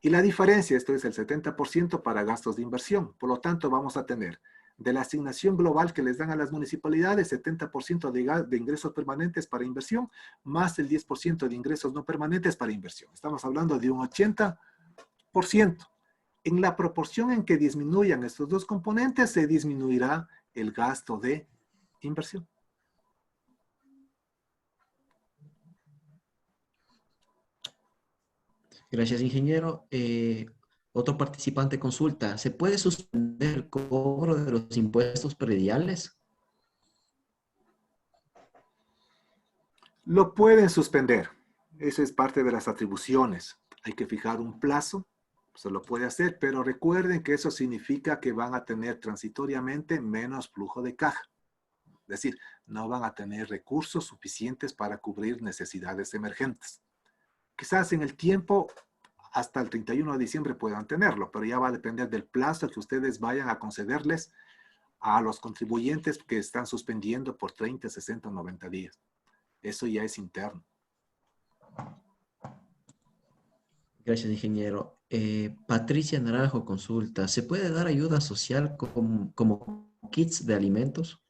Y la diferencia, esto es el 70% para gastos de inversión. Por lo tanto, vamos a tener de la asignación global que les dan a las municipalidades, 70% de ingresos permanentes para inversión, más el 10% de ingresos no permanentes para inversión. Estamos hablando de un 80%. En la proporción en que disminuyan estos dos componentes, se disminuirá el gasto de inversión. Gracias, ingeniero. Otro participante consulta, ¿se puede suspender el cobro de los impuestos prediales? Lo pueden suspender. Eso es parte de las atribuciones. Hay que fijar un plazo. Se lo puede hacer, pero recuerden que eso significa que van a tener transitoriamente menos flujo de caja. Es decir, no van a tener recursos suficientes para cubrir necesidades emergentes. Quizás en el tiempo, hasta el 31 de diciembre puedan tenerlo, pero ya va a depender del plazo que ustedes vayan a concederles a los contribuyentes que están suspendiendo por 30, 60, 90 días. Eso ya es interno. Gracias, ingeniero. Patricia Naranjo consulta, ¿se puede dar ayuda social como kits de alimentos?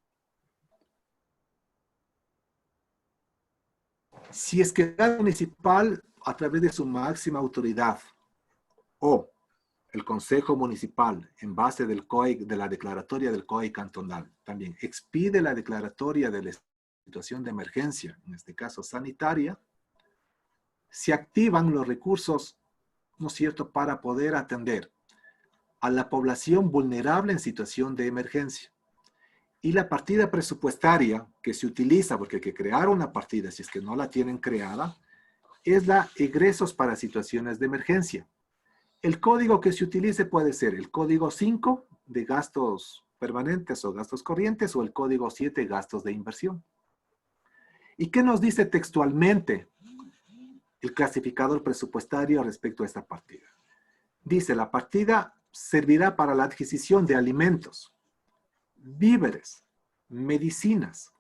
Si es que el municipal, a través de su máxima autoridad, o el Consejo Municipal, en base del COE, de la declaratoria del COE cantonal, también expide la declaratoria de la situación de emergencia, en este caso sanitaria, se activan los recursos, ¿no es cierto?, para poder atender a la población vulnerable en situación de emergencia. Y la partida presupuestaria que se utiliza, porque hay que crear una partida, si es que no la tienen creada, es la egresos para situaciones de emergencia. El código que se utilice puede ser el código 5 de gastos permanentes o gastos corrientes o el código 7 gastos de inversión. ¿Y qué nos dice textualmente el clasificador presupuestario respecto a esta partida? Dice, la partida servirá para la adquisición de alimentos, víveres, medicinas,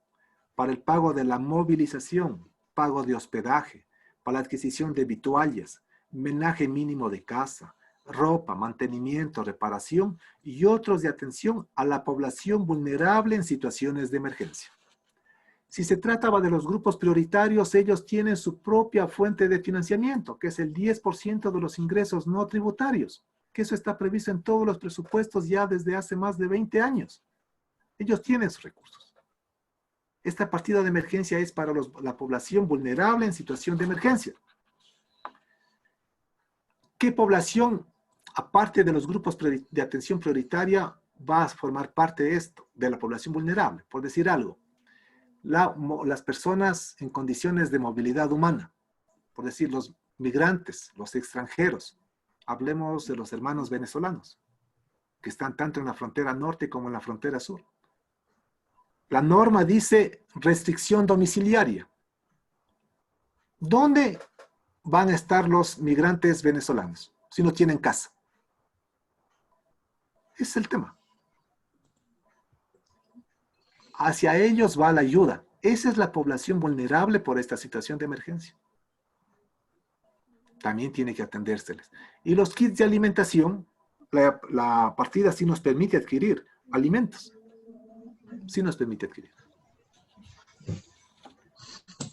para el pago de la movilización, pago de hospedaje, para la adquisición de vituallas, menaje mínimo de casa, ropa, mantenimiento, reparación y otros de atención a la población vulnerable en situaciones de emergencia. Si se trataba de los grupos prioritarios, ellos tienen su propia fuente de financiamiento, que es el 10% de los ingresos no tributarios, que eso está previsto en todos los presupuestos ya desde hace más de 20 años. Ellos tienen sus recursos. Esta partida de emergencia es para la población vulnerable en situación de emergencia. ¿Qué población, aparte de los grupos de atención prioritaria, va a formar parte de esto, de la población vulnerable? Por decir algo, las personas en condiciones de movilidad humana, por decir los migrantes, los extranjeros. Hablemos de los hermanos venezolanos, que están tanto en la frontera norte como en la frontera sur. La norma dice restricción domiciliaria. ¿Dónde van a estar los migrantes venezolanos si no tienen casa? Ese es el tema. Hacia ellos va la ayuda. Esa es la población vulnerable por esta situación de emergencia. También tiene que atendérseles. Y los kits de alimentación, la partida sí nos permite adquirir alimentos. Sí nos permite adquirir.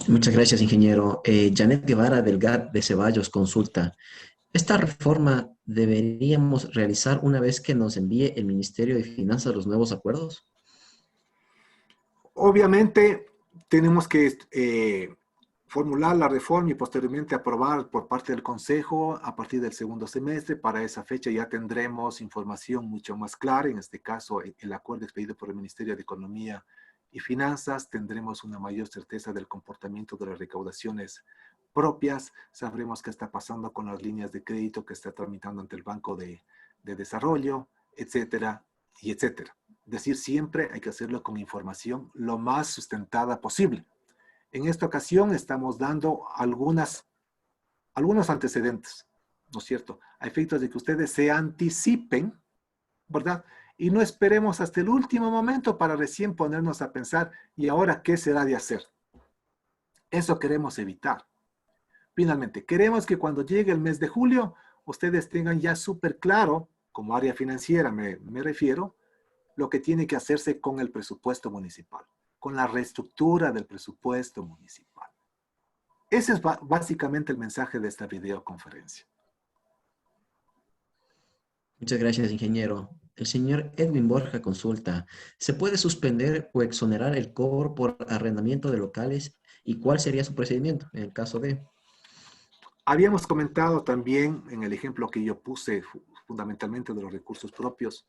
Muchas gracias, ingeniero. Janet Guevara del GAT de Ceballos consulta. ¿Esta reforma deberíamos realizar una vez que nos envíe el Ministerio de Finanzas los nuevos acuerdos? Obviamente, tenemos que formular la reforma y posteriormente aprobar por parte del Consejo a partir del segundo semestre. Para esa fecha ya tendremos información mucho más clara. En este caso, el acuerdo expedido por el Ministerio de Economía y Finanzas, tendremos una mayor certeza del comportamiento de las recaudaciones propias. Sabremos qué está pasando con las líneas de crédito que está tramitando ante el Banco de Desarrollo, etcétera, y etcétera. Es decir, siempre hay que hacerlo con información lo más sustentada posible. En esta ocasión estamos dando algunos antecedentes, ¿no es cierto? A efectos de que ustedes se anticipen, ¿verdad? Y no esperemos hasta el último momento para recién ponernos a pensar, ¿y ahora qué será de hacer? Eso queremos evitar. Finalmente, queremos que cuando llegue el mes de julio, ustedes tengan ya súper claro, como área financiera me refiero, lo que tiene que hacerse con el presupuesto municipal, con la reestructura del presupuesto municipal. Ese es básicamente el mensaje de esta videoconferencia. Muchas gracias, ingeniero. El señor Edwin Borja consulta, ¿se puede suspender o exonerar el cobro por arrendamiento de locales? ¿Y cuál sería su procedimiento en el caso de? Habíamos comentado también en el ejemplo que yo puse fundamentalmente de los recursos propios,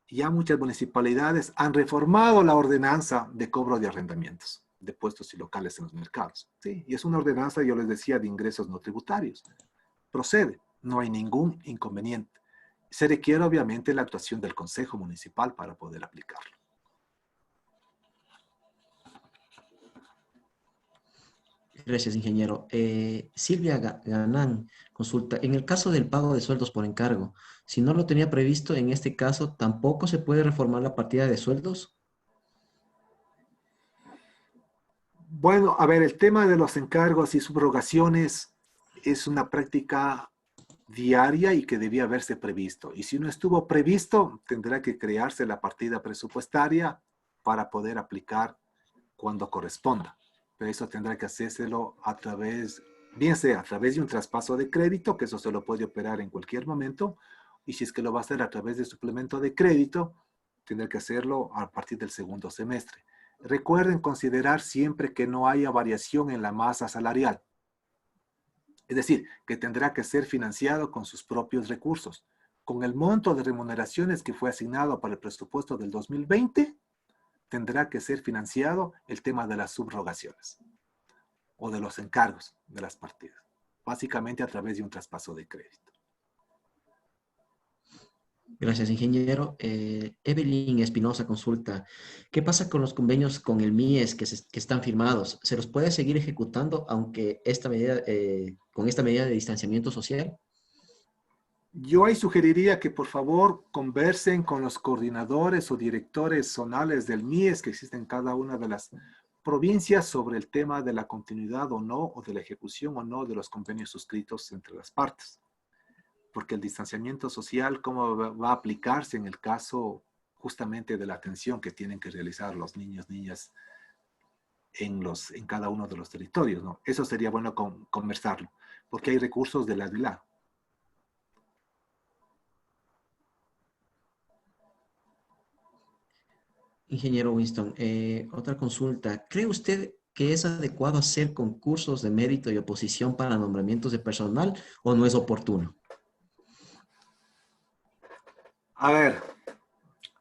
ya muchas municipalidades han reformado la ordenanza de cobro de arrendamientos de puestos y locales en los mercados. ¿Sí? Y es una ordenanza, yo les decía, de ingresos no tributarios. Procede, no hay ningún inconveniente. Se requiere obviamente la actuación del Consejo Municipal para poder aplicarlo. Gracias, ingeniero. Silvia Ganán consulta, en el caso del pago de sueldos por encargo, si no lo tenía previsto, en este caso, ¿tampoco se puede reformar la partida de sueldos? Bueno, a ver, el tema de los encargos y subrogaciones es una práctica diaria y que debía haberse previsto. Y si no estuvo previsto, tendrá que crearse la partida presupuestaria para poder aplicar cuando corresponda. Pero eso tendrá que hacérselo a través, bien sea a través de un traspaso de crédito, que eso se lo puede operar en cualquier momento, y si es que lo va a hacer a través de suplemento de crédito, tendrá que hacerlo a partir del segundo semestre. Recuerden considerar siempre que no haya variación en la masa salarial. Es decir, que tendrá que ser financiado con sus propios recursos. Con el monto de remuneraciones que fue asignado para el presupuesto del 2020, tendrá que ser financiado el tema de las subrogaciones o de los encargos de las partidas, básicamente a través de un traspaso de crédito. Gracias, ingeniero. Evelyn Espinosa consulta, ¿qué pasa con los convenios con el MIES que están firmados? ¿Se los puede seguir ejecutando aunque con esta medida de distanciamiento social? Yo ahí sugeriría que por favor conversen con los coordinadores o directores zonales del MIES que existen en cada una de las provincias sobre el tema de la continuidad o no, o de la ejecución o no de los convenios suscritos entre las partes. Porque el distanciamiento social, ¿cómo va a aplicarse en el caso justamente de la atención que tienen que realizar los niños, niñas en cada uno de los territorios, ¿no? Eso sería bueno conversarlo, porque hay recursos de lado y lado. Ingeniero Winston, otra consulta. ¿Cree usted que es adecuado hacer concursos de mérito y oposición para nombramientos de personal o no es oportuno? A ver,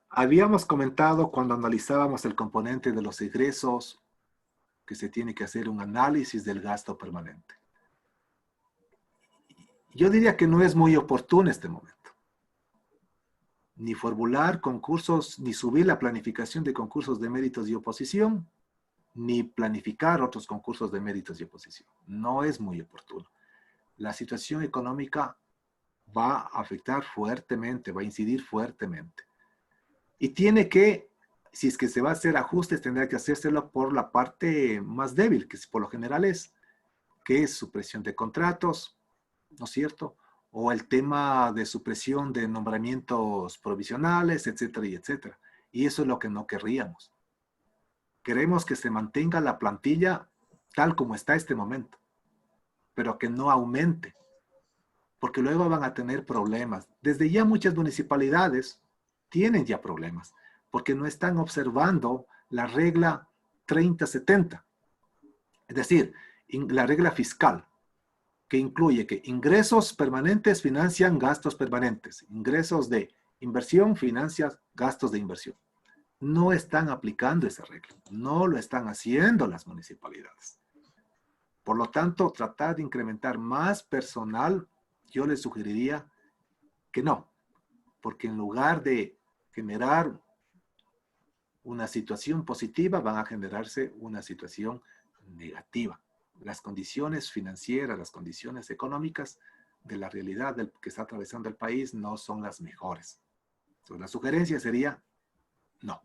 habíamos comentado cuando analizábamos el componente de los egresos que se tiene que hacer un análisis del gasto permanente. Yo diría que no es muy oportuno este momento. Ni formular concursos, ni subir la planificación de concursos de méritos y oposición, ni planificar otros concursos de méritos y oposición. No es muy oportuno. La situación económica va a afectar fuertemente, va a incidir fuertemente. Y tiene que, si es que se va a hacer ajustes, tendrá que hacérselo por la parte más débil, que por lo general que es supresión de contratos, ¿no es cierto? O el tema de supresión de nombramientos provisionales, etcétera, y etcétera. Y eso es lo que no querríamos. Queremos que se mantenga la plantilla tal como está este momento, pero que no aumente, porque luego van a tener problemas. Desde ya muchas municipalidades tienen ya problemas, porque no están observando la regla 30-70. Es decir, la regla fiscal, que incluye que ingresos permanentes financian gastos permanentes, ingresos de inversión financian gastos de inversión. No están aplicando esa regla, no lo están haciendo las municipalidades. Por lo tanto, tratar de incrementar más personal, yo les sugeriría que no, porque en lugar de generar una situación positiva, van a generarse una situación negativa. Las condiciones financieras, las condiciones económicas de la realidad que está atravesando el país no son las mejores. Entonces, la sugerencia sería no.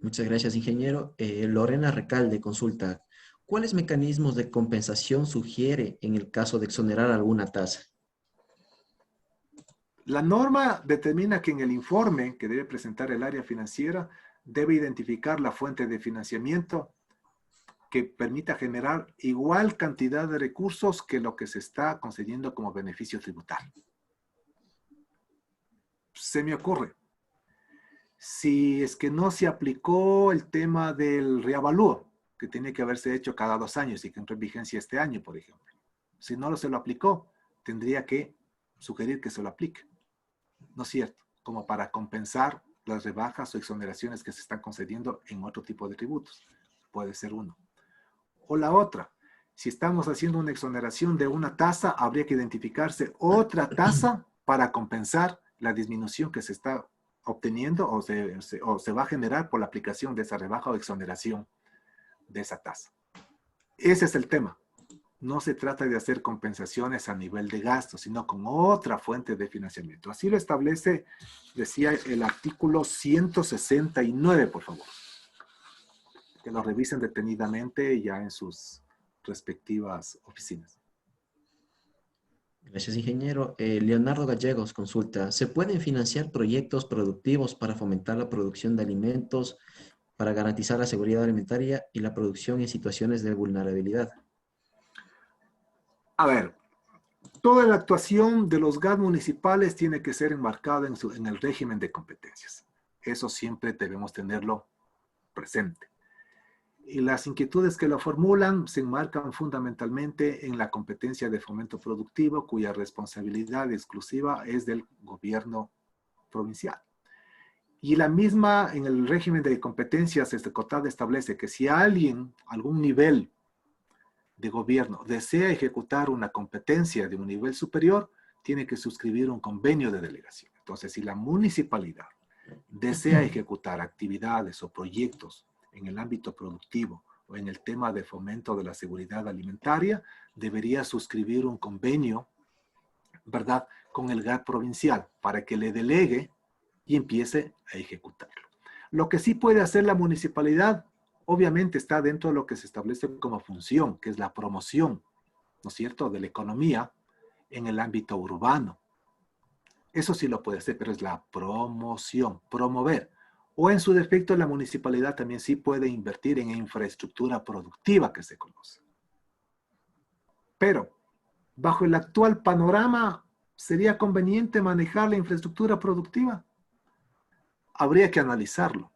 Muchas gracias, ingeniero. Lorena Recalde consulta, ¿cuáles mecanismos de compensación sugiere en el caso de exonerar alguna tasa? La norma determina que en el informe que debe presentar el área financiera debe identificar la fuente de financiamiento que permita generar igual cantidad de recursos que lo que se está concediendo como beneficio tributario. Se me ocurre, si es que no se aplicó el tema del reavalúo, que tiene que haberse hecho cada 2 años y que entró en vigencia este año, por ejemplo. Si no se lo aplicó, tendría que sugerir que se lo aplique. ¿No es cierto? Como para compensar las rebajas o exoneraciones que se están concediendo en otro tipo de tributos. Puede ser uno. O la otra, si estamos haciendo una exoneración de una tasa, habría que identificarse otra tasa para compensar la disminución que se está obteniendo o se va a generar por la aplicación de esa rebaja o exoneración de esa tasa. Ese es el tema. No se trata de hacer compensaciones a nivel de gasto, sino con otra fuente de financiamiento. Así lo establece, decía el artículo 169, por favor. Que lo revisen detenidamente ya en sus respectivas oficinas. Gracias, ingeniero. Leonardo Gallegos consulta, ¿se pueden financiar proyectos productivos para fomentar la producción de alimentos, para garantizar la seguridad alimentaria y la producción en situaciones de vulnerabilidad? A ver, toda la actuación de los GAD municipales tiene que ser enmarcada en el régimen de competencias. Eso siempre debemos tenerlo presente. Y las inquietudes que lo formulan se enmarcan fundamentalmente en la competencia de fomento productivo, cuya responsabilidad exclusiva es del gobierno provincial. Y la misma, en el régimen de competencias, COTAD establece que si alguien, algún nivel de gobierno, desea ejecutar una competencia de un nivel superior, tiene que suscribir un convenio de delegación. Entonces, si la municipalidad desea ejecutar actividades o proyectos en el ámbito productivo o en el tema de fomento de la seguridad alimentaria, debería suscribir un convenio, ¿verdad?, con el GAD provincial para que le delegue y empiece a ejecutarlo. Lo que sí puede hacer la municipalidad, obviamente está dentro de lo que se establece como función, que es la promoción, ¿no es cierto?, de la economía en el ámbito urbano. Eso sí lo puede hacer, pero es la promoción, promover. O en su defecto, la municipalidad también sí puede invertir en infraestructura productiva que se conoce. Pero, bajo el actual panorama, ¿sería conveniente manejar la infraestructura productiva? Habría que analizarlo.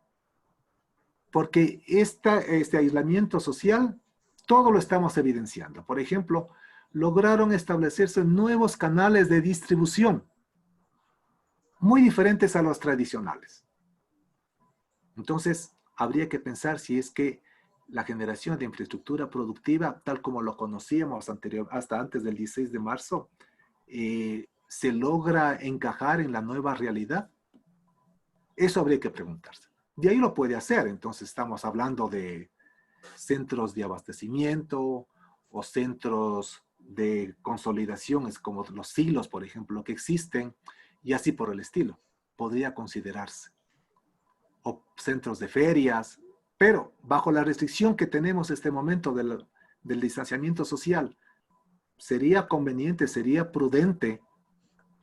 Porque este aislamiento social, todo lo estamos evidenciando. Por ejemplo, lograron establecerse nuevos canales de distribución, muy diferentes a los tradicionales. Entonces, habría que pensar si es que la generación de infraestructura productiva, tal como lo conocíamos hasta antes del 16 de marzo, se logra encajar en la nueva realidad. Eso habría que preguntarse. De ahí lo puede hacer. Entonces, estamos hablando de centros de abastecimiento o centros de consolidaciones como los silos, por ejemplo, que existen, y así por el estilo, podría considerarse. O centros de ferias, pero bajo la restricción que tenemos en este momento del distanciamiento social, ¿sería conveniente, sería prudente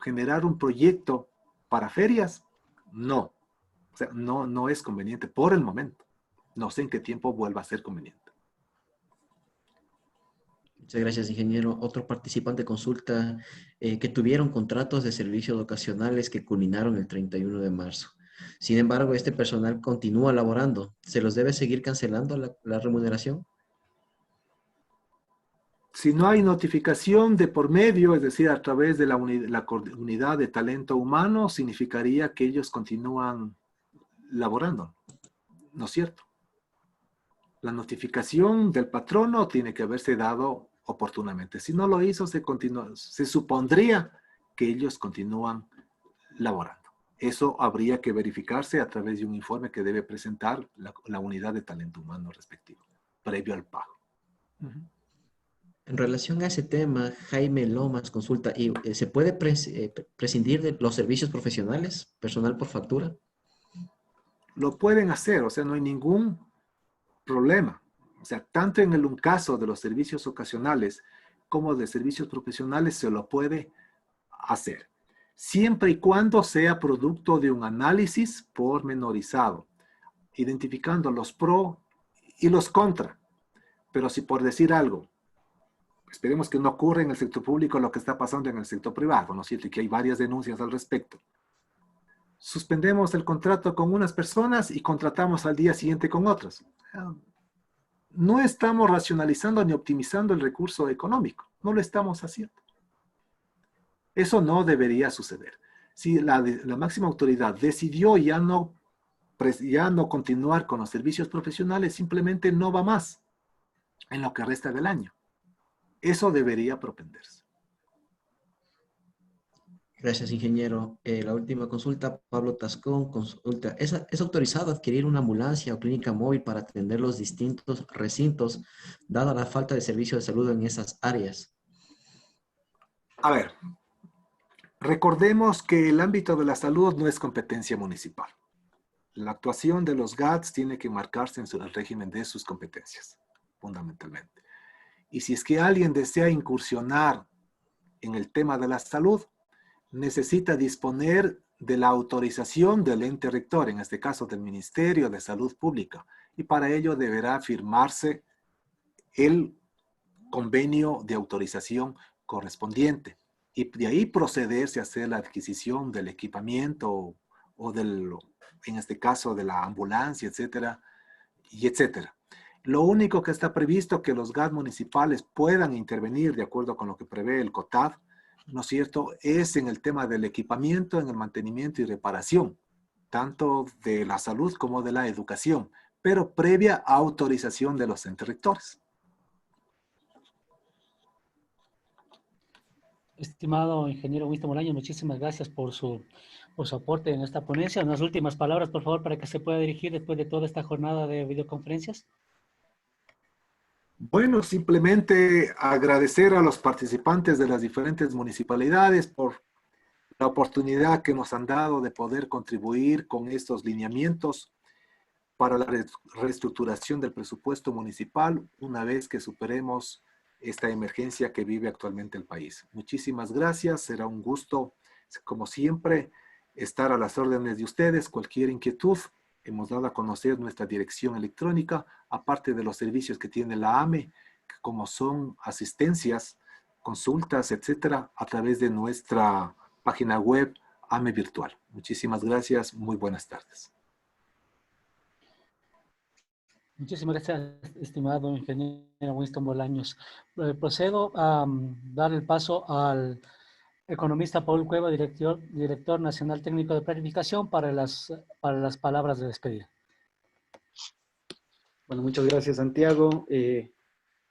generar un proyecto para ferias? No. O sea, no es conveniente por el momento. No sé en qué tiempo vuelva a ser conveniente. Muchas gracias, ingeniero. Otro participante consulta que tuvieron contratos de servicios ocasionales que culminaron el 31 de marzo. Sin embargo, este personal continúa laborando. ¿Se los debe seguir cancelando la remuneración? Si no hay notificación de por medio, es decir, a través de la unidad de talento humano, significaría que ellos continúan laborando. ¿No es cierto? La notificación del patrono tiene que haberse dado oportunamente. Si no lo hizo, se supondría que ellos continúan laborando. Eso habría que verificarse a través de un informe que debe presentar la unidad de talento humano respectivo, previo al pago. En relación a ese tema, Jaime Lomas consulta, ¿se puede prescindir de los servicios profesionales, personal por factura? Lo pueden hacer, o sea, no hay ningún problema. O sea, tanto en un caso de los servicios ocasionales como de servicios profesionales se lo puede hacer, siempre y cuando sea producto de un análisis pormenorizado, identificando los pro y los contra. Pero si por decir algo, esperemos que no ocurra en el sector público lo que está pasando en el sector privado, ¿no es cierto? Y que hay varias denuncias al respecto. Suspendemos el contrato con unas personas y contratamos al día siguiente con otras. No estamos racionalizando ni optimizando el recurso económico. No lo estamos haciendo. Eso no debería suceder. Si la máxima autoridad decidió ya no continuar con los servicios profesionales, simplemente no va más en lo que resta del año. Eso debería propenderse. Gracias, ingeniero. La última consulta, Pablo Tascón consulta, ¿es autorizado adquirir una ambulancia o clínica móvil para atender los distintos recintos, dada la falta de servicio de salud en esas áreas? A ver, recordemos que el ámbito de la salud no es competencia municipal. La actuación de los GATS tiene que marcarse en el régimen de sus competencias, fundamentalmente. Y si es que alguien desea incursionar en el tema de la salud, necesita disponer de la autorización del ente rector, en este caso del Ministerio de Salud Pública, y para ello deberá firmarse el convenio de autorización correspondiente, y de ahí procederse a hacer la adquisición del equipamiento o en este caso de la ambulancia, etcétera, y etcétera. Lo único que está previsto que los GAT municipales puedan intervenir de acuerdo con lo que prevé el COTAD, ¿no es cierto?, es en el tema del equipamiento, en el mantenimiento y reparación, tanto de la salud como de la educación, pero previa autorización de los entes rectores. Estimado ingeniero Winston Bolaños, muchísimas gracias por su aporte en esta ponencia. Unas últimas palabras, por favor, para que se pueda dirigir después de toda esta jornada de videoconferencias. Bueno, simplemente agradecer a los participantes de las diferentes municipalidades por la oportunidad que nos han dado de poder contribuir con estos lineamientos para la reestructuración del presupuesto municipal una vez que superemos esta emergencia que vive actualmente el país. Muchísimas gracias, será un gusto, como siempre, estar a las órdenes de ustedes. Cualquier inquietud, hemos dado a conocer nuestra dirección electrónica, aparte de los servicios que tiene la AME, como son asistencias, consultas, etcétera, a través de nuestra página web AME Virtual. Muchísimas gracias, muy buenas tardes. Muchísimas gracias, estimado ingeniero Winston Bolaños. Procedo a dar el paso al economista Paul Cueva, director nacional técnico de planificación, para las palabras de despedida. Bueno, muchas gracias, Santiago.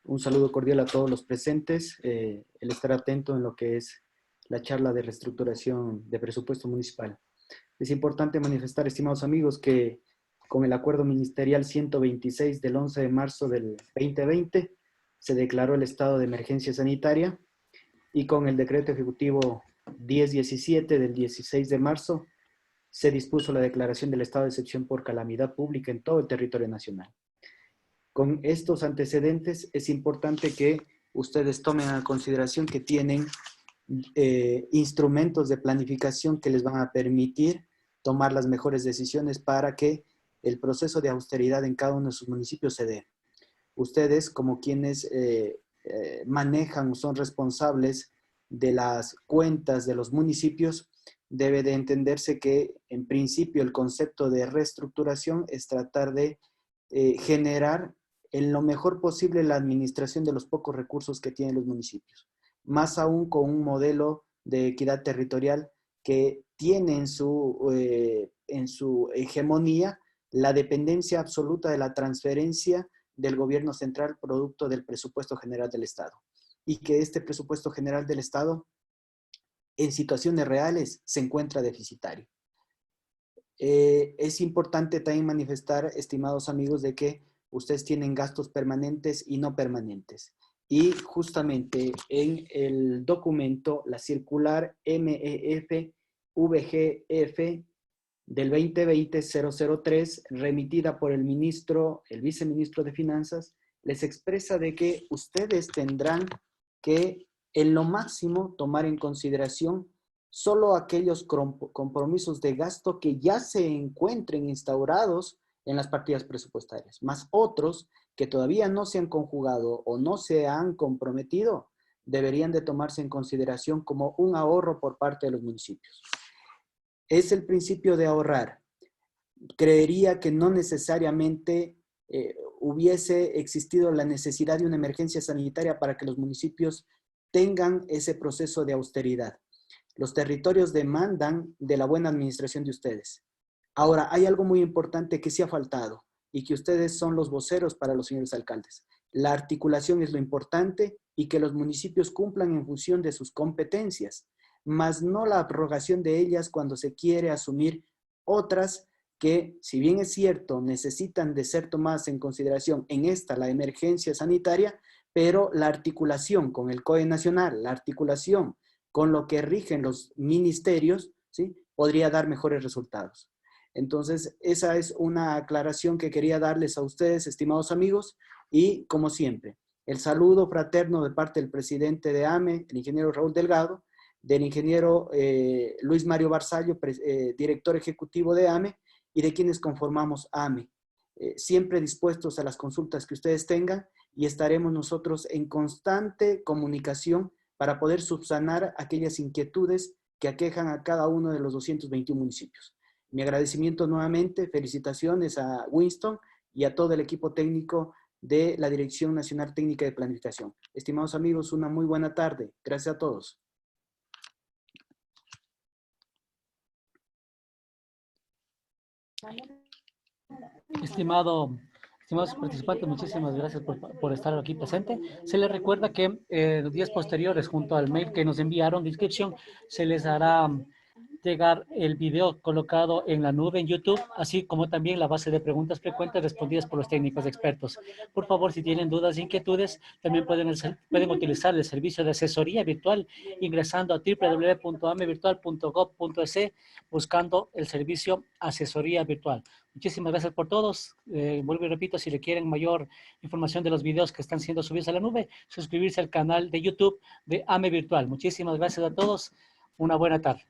Un saludo cordial a todos los presentes. El estar atento en lo que es la charla de reestructuración de presupuesto municipal. Es importante manifestar, estimados amigos, que con el acuerdo ministerial 126 del 11 de marzo del 2020 se declaró el estado de emergencia sanitaria y con el decreto ejecutivo 1017 del 16 de marzo se dispuso la declaración del estado de excepción por calamidad pública en todo el territorio nacional. Con estos antecedentes es importante que ustedes tomen en consideración que tienen instrumentos de planificación que les van a permitir tomar las mejores decisiones para que el proceso de austeridad en cada uno de sus municipios se dé. Ustedes, como quienes manejan o son responsables de las cuentas de los municipios, debe de entenderse que en principio el concepto de reestructuración es tratar de generar en lo mejor posible la administración de los pocos recursos que tienen los municipios, más aún con un modelo de equidad territorial que tiene en su hegemonía la dependencia absoluta de la transferencia del gobierno central producto del presupuesto general del Estado. Y que este presupuesto general del Estado, en situaciones reales, se encuentra deficitario. Es importante también manifestar, estimados amigos, de que ustedes tienen gastos permanentes y no permanentes. Y justamente en el documento, la circular MEF-VGF del 2020-003, remitida por el viceministro de Finanzas, les expresa de que ustedes tendrán que, en lo máximo, tomar en consideración solo aquellos compromisos de gasto que ya se encuentren instaurados en las partidas presupuestarias, más otros que todavía no se han conjugado o no se han comprometido, deberían de tomarse en consideración como un ahorro por parte de los municipios. Es el principio de ahorrar. Creería que no necesariamente hubiese existido la necesidad de una emergencia sanitaria para que los municipios tengan ese proceso de austeridad. Los territorios demandan de la buena administración de ustedes. Ahora, hay algo muy importante que sí ha faltado y que ustedes son los voceros para los señores alcaldes. La articulación es lo importante y que los municipios cumplan en función de sus competencias, más no la abrogación de ellas cuando se quiere asumir otras que, si bien es cierto, necesitan de ser tomadas en consideración en esta, la emergencia sanitaria, pero la articulación con el COE nacional, la articulación con lo que rigen los ministerios, ¿sí?, podría dar mejores resultados. Entonces, esa es una aclaración que quería darles a ustedes, estimados amigos, y como siempre, el saludo fraterno de parte del presidente de AME, el ingeniero Raúl Delgado, del ingeniero Luis Mario Barzallo, director ejecutivo de AME, y de quienes conformamos AME. Siempre dispuestos a las consultas que ustedes tengan y estaremos nosotros en constante comunicación para poder subsanar aquellas inquietudes que aquejan a cada uno de los 221 municipios. Mi agradecimiento nuevamente, felicitaciones a Winston y a todo el equipo técnico de la Dirección Nacional Técnica de Planificación. Estimados amigos, una muy buena tarde. Gracias a todos. Estimados participantes, muchísimas gracias por estar aquí presente. Se les recuerda que los días posteriores, junto al mail que nos enviaron de inscripción, se les hará llegar el video colocado en la nube en YouTube, así como también la base de preguntas frecuentes respondidas por los técnicos expertos. Por favor, si tienen dudas e inquietudes, también pueden utilizar el servicio de asesoría virtual ingresando a www.amevirtual.gov.es buscando el servicio asesoría virtual. Muchísimas gracias por todos. Vuelvo y repito, si requieren mayor información de los videos que están siendo subidos a la nube, suscribirse al canal de YouTube de AME Virtual. Muchísimas gracias a todos. Una buena tarde.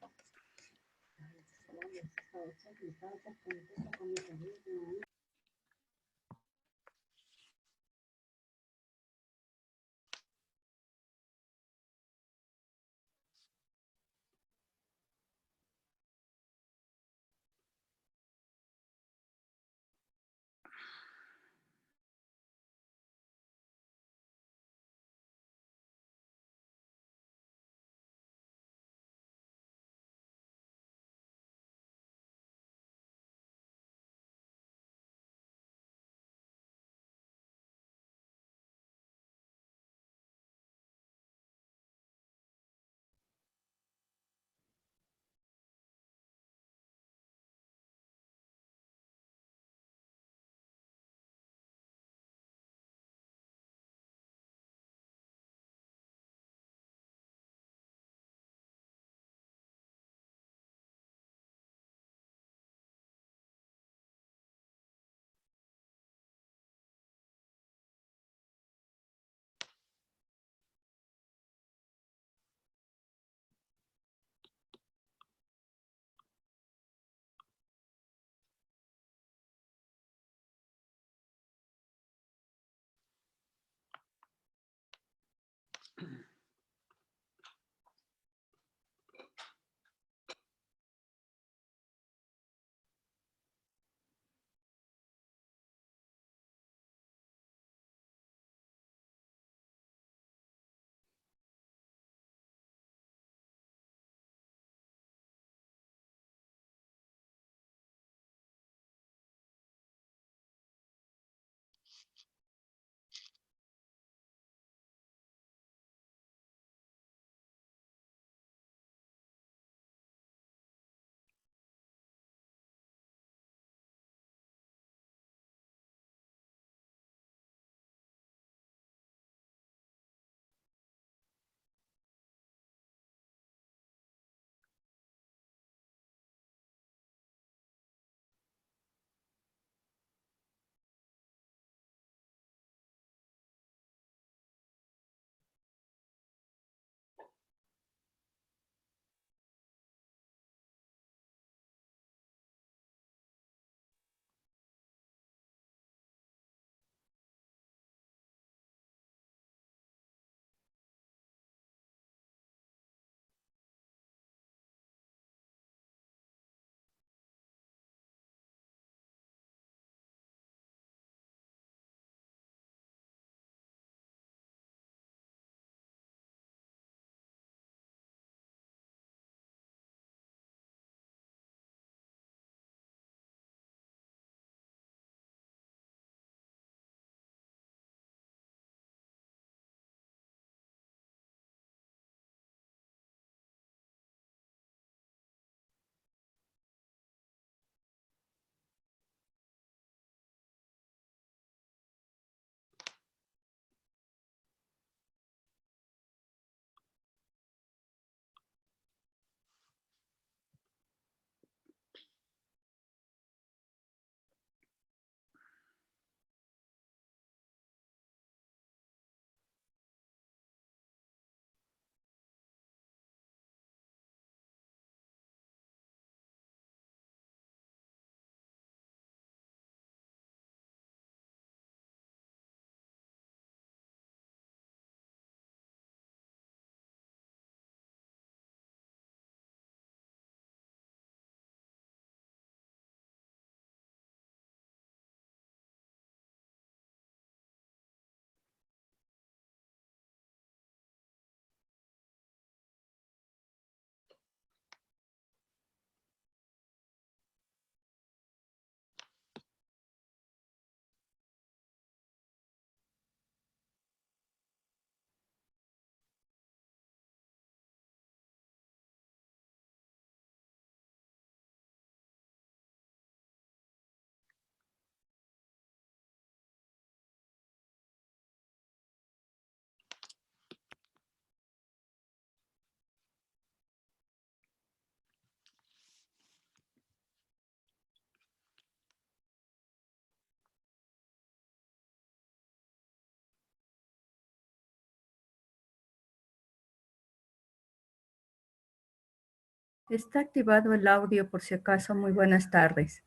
Está activado el audio por si acaso. Muy buenas tardes.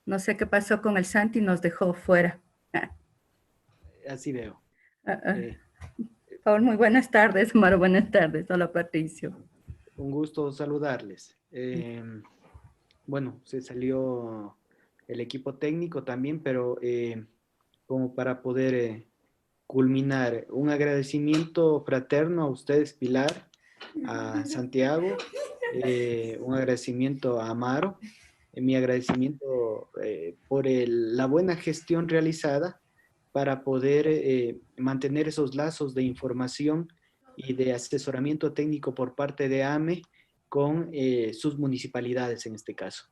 No sé qué pasó con el Santi, nos dejó fuera. Así veo. Eh, Paul, muy buenas tardes. Omar, buenas tardes. Hola, Patricio. Un gusto saludarles. Bueno, se salió el equipo técnico también, pero como para poder culminar, un agradecimiento fraterno a ustedes, Pilar, a Santiago, un agradecimiento a Amaro, mi agradecimiento por la buena gestión realizada para poder mantener esos lazos de información y de asesoramiento técnico por parte de AME con sus municipalidades en este caso.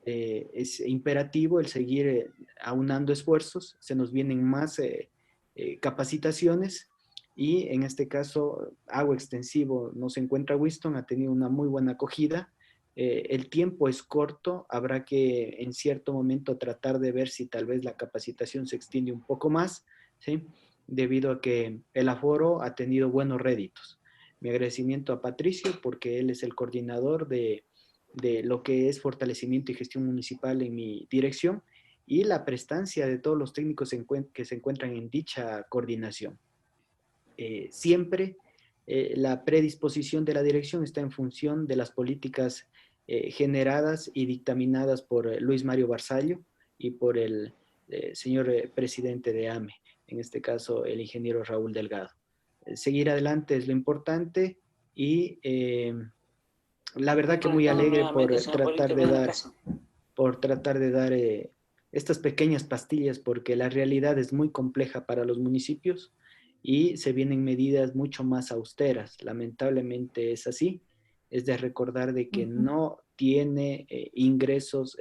Es imperativo el seguir aunando esfuerzos, se nos vienen más capacitaciones y en este caso hago extensivo, no se encuentra Winston, ha tenido una muy buena acogida. El tiempo es corto, habrá que en cierto momento tratar de ver si tal vez la capacitación se extiende un poco más, ¿sí? Debido a que el aforo ha tenido buenos réditos. Mi agradecimiento a Patricio porque él es el coordinador de lo que es fortalecimiento y gestión municipal en mi dirección y la prestancia de todos los técnicos que se encuentran en dicha coordinación. Siempre la predisposición de la dirección está en función de las políticas generadas y dictaminadas por Luis Mario Barzallo y por el señor presidente de AME, en este caso el ingeniero Raúl Delgado. Seguir adelante es lo importante y la verdad que muy alegre por tratar de dar estas pequeñas pastillas porque la realidad es muy compleja para los municipios y se vienen medidas mucho más austeras. Lamentablemente es así. Es de recordar de que no tiene ingresos